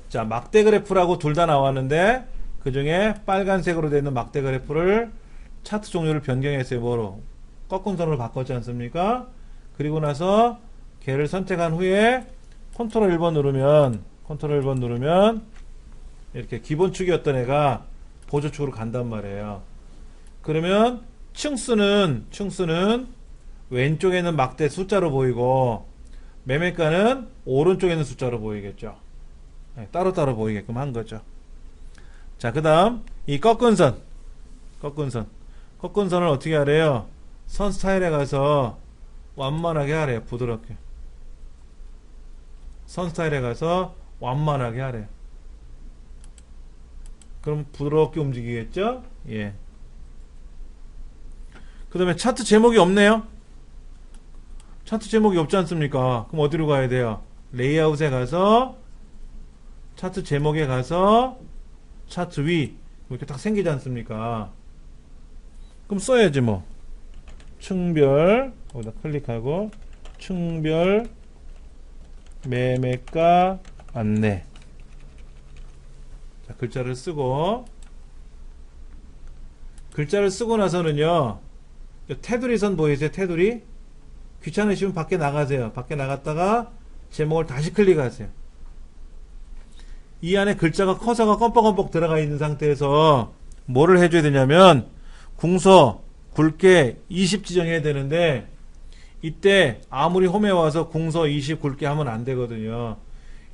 자, 막대 그래프라고 둘 다 나왔는데 그 중에 빨간색으로 되어 있는 막대 그래프를 차트 종류를 변경했어요. 뭐로? 꺾은 선으로 바꿨지 않습니까? 그리고 나서 걔를 선택한 후에 컨트롤 1번 누르면 이렇게 기본축이었던 애가 보조축으로 간단 말이에요. 그러면 층수는 왼쪽에 있는 막대 숫자로 보이고 매매가는 오른쪽에 있는 숫자로 보이겠죠. 네, 따로따로 보이게끔 한 거죠. 자, 그 다음 이 꺾은 선을 어떻게 하래요? 선 스타일에 가서 완만하게 하래요. 부드럽게. 선 스타일에 가서 완만하게 하래요. 그럼 부드럽게 움직이겠죠? 예. 그 다음에 차트 제목이 없네요. 차트 제목이 없지 않습니까? 그럼 어디로 가야 돼요? 레이아웃에 가서 차트 제목에 가서 차트 위 이렇게 딱 생기지 않습니까? 그럼 써야지 뭐. 층별 거기다 클릭하고 층별 매매가 안내. 자, 글자를 쓰고 나서는요, 테두리 선 보이세요? 테두리? 귀찮으시면 밖에 나가세요. 밖에 나갔다가 제목을 다시 클릭하세요. 이 안에 글자가 커서가 껌뻑껌뻑 들어가 있는 상태에서 뭐를 해줘야 되냐면 궁서 굵게 20 지정해야 되는데 이때 아무리 홈에 와서 궁서 20 굵게 하면 안 되거든요.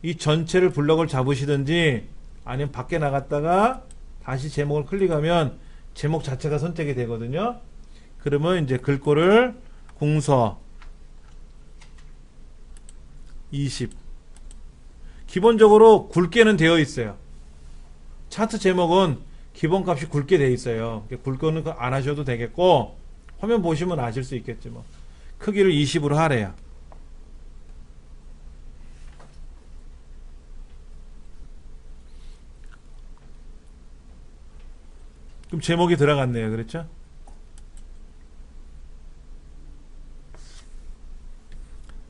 이 전체를 블럭을 잡으시든지 아니면 밖에 나갔다가 다시 제목을 클릭하면 제목 자체가 선택이 되거든요. 그러면 이제 글꼴을 궁서 20 기본적으로 굵게는 되어 있어요. 차트 제목은 기본값이 굵게 되어 있어요. 굵게는 안 하셔도 되겠고 화면 보시면 아실 수 있겠지 뭐. 크기를 20으로 하래요. 그럼 제목이 들어갔네요. 그렇죠?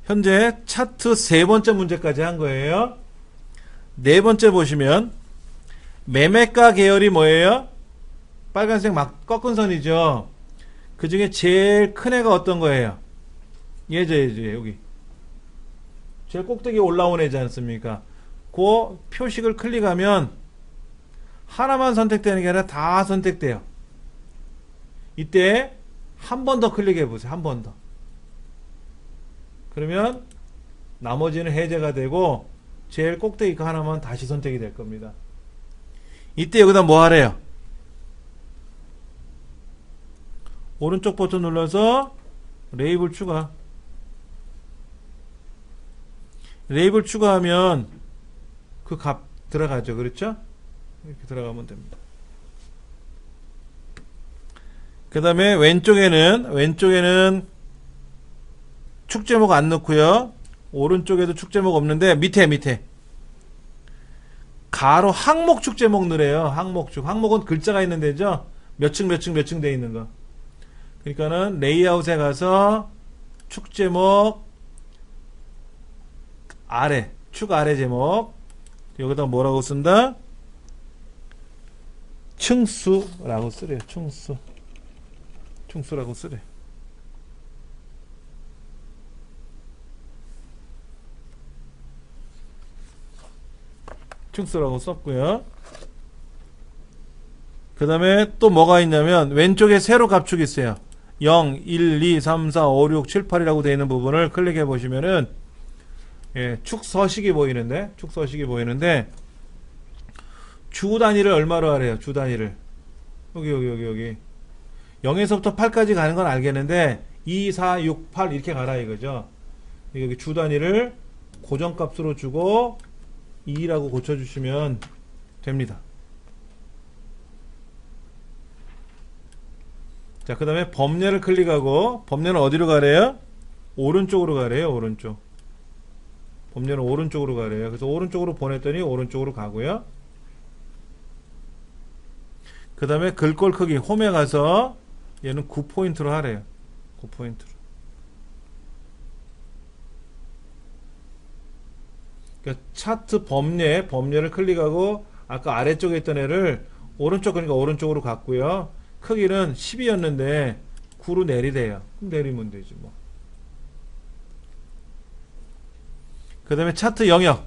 현재 차트 세 번째 문제까지 한 거예요. 네 번째 보시면 매매가 계열이 뭐예요? 빨간색 막 꺾은 선이죠. 그 중에 제일 큰 애가 어떤 거예요? 얘죠. 여기 제일 꼭대기에 올라온 애지 않습니까? 그 표식을 클릭하면 하나만 선택되는 게 아니라 다 선택돼요. 이때 한 번 더 클릭해 보세요. 한 번 더. 그러면 나머지는 해제가 되고 제일 꼭대기 거 하나만 다시 선택이 될 겁니다. 이때 여기다 뭐 하래요? 오른쪽 버튼 눌러서 레이블 추가. 레이블 추가하면 그 값 들어가죠. 그렇죠? 이렇게 들어가면 됩니다. 그 다음에 왼쪽에는 축제목 안 넣고요. 오른쪽에도 축제목 없는데 밑에 가로 항목 축제목 넣으래요. 항목은 글자가 있는 데죠. 몇 층 돼 있는 거. 그러니까는 레이아웃에 가서 축제목 아래, 축 아래 제목 여기다 뭐라고 쓴다? 층수라고 쓰래요. 층수라고 쓰래. 층수라고 썼고요. 그 다음에 또 뭐가 있냐면 왼쪽에 세로 값축이 있어요. 0, 1, 2, 3, 4, 5, 6, 7, 8이라고 되어 있는 부분을 클릭해 보시면은 축 서식이 보이는데 주 단위를 얼마로 하래요? 주 단위를 여기 0에서부터 8까지 가는 건 알겠는데 2, 4, 6, 8 이렇게 가라 이거죠. 여기 주 단위를 고정값으로 주고 2라고 고쳐주시면 됩니다. 자, 그 다음에 범례를 클릭하고, 범례는 어디로 가래요? 오른쪽으로 가래요, 오른쪽. 범례는 오른쪽으로 가래요. 그래서 오른쪽으로 보냈더니 오른쪽으로 가고요. 그 다음에 글꼴 크기, 홈에 가서 얘는 9포인트로 하래요. 9포인트로. 그러니까 차트 범례를 클릭하고 아까 아래쪽에 있던 애를 오른쪽, 그러니까 오른쪽으로 갔고요. 크기는 10이었는데 9로 내리래요. 그럼 내리면 되지 뭐. 그 다음에 차트 영역.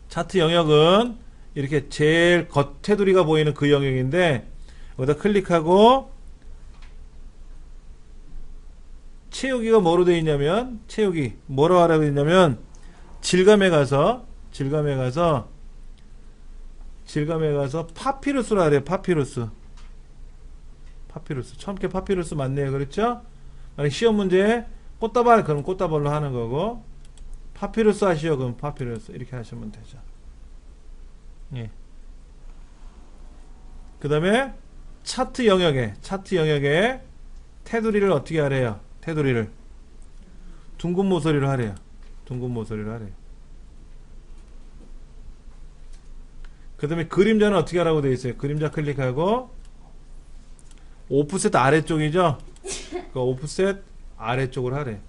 차트 영역은 이렇게 제일 겉 테두리가 보이는 그 영역인데 여기다 클릭하고 채우기가 뭐로 되어 있냐면 채우기 뭐로 하라고 했냐면 질감에 가서 파피루스로 하래요. 파피루스. 처음 게 파피루스 맞네요. 그렇죠? 만약 시험 문제 꽃다발 그럼 꽃다발로 하는 거고 파피루스 하시오 그럼 파피루스 이렇게 하시면 되죠. 예. 그 다음에 차트 영역에 테두리를 어떻게 하래요? 테두리를 둥근 모서리로 하래요. 그 다음에 그림자는 어떻게 하라고 되어 있어요? 그림자 클릭하고 오프셋 아래쪽이죠? 그 오프셋 아래쪽을 하래.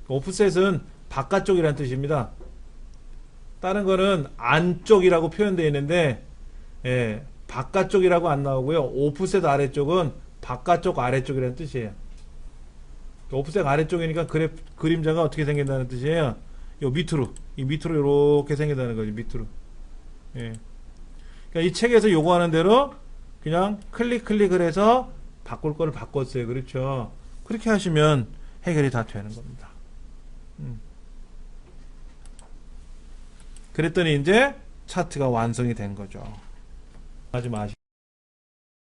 오프셋은 바깥쪽이라는 뜻입니다. 다른 거는 안쪽이라고 표현되어 있는데 예, 바깥쪽이라고 안 나오고요. 오프셋 아래쪽은 바깥쪽 아래쪽이라는 뜻이에요. 오프셋 아래쪽이니까 그림자가 어떻게 생긴다는 뜻이에요. 요 밑으로 이렇게 생긴다는 거죠. 밑으로. 예. 그러니까 이 책에서 요구하는 대로 그냥 클릭을 해서 바꿀 거를 바꿨어요. 그렇죠. 그렇게 하시면 해결이 다 되는 겁니다. 그랬더니 이제 차트가 완성이 된 거죠. 하지 마시고.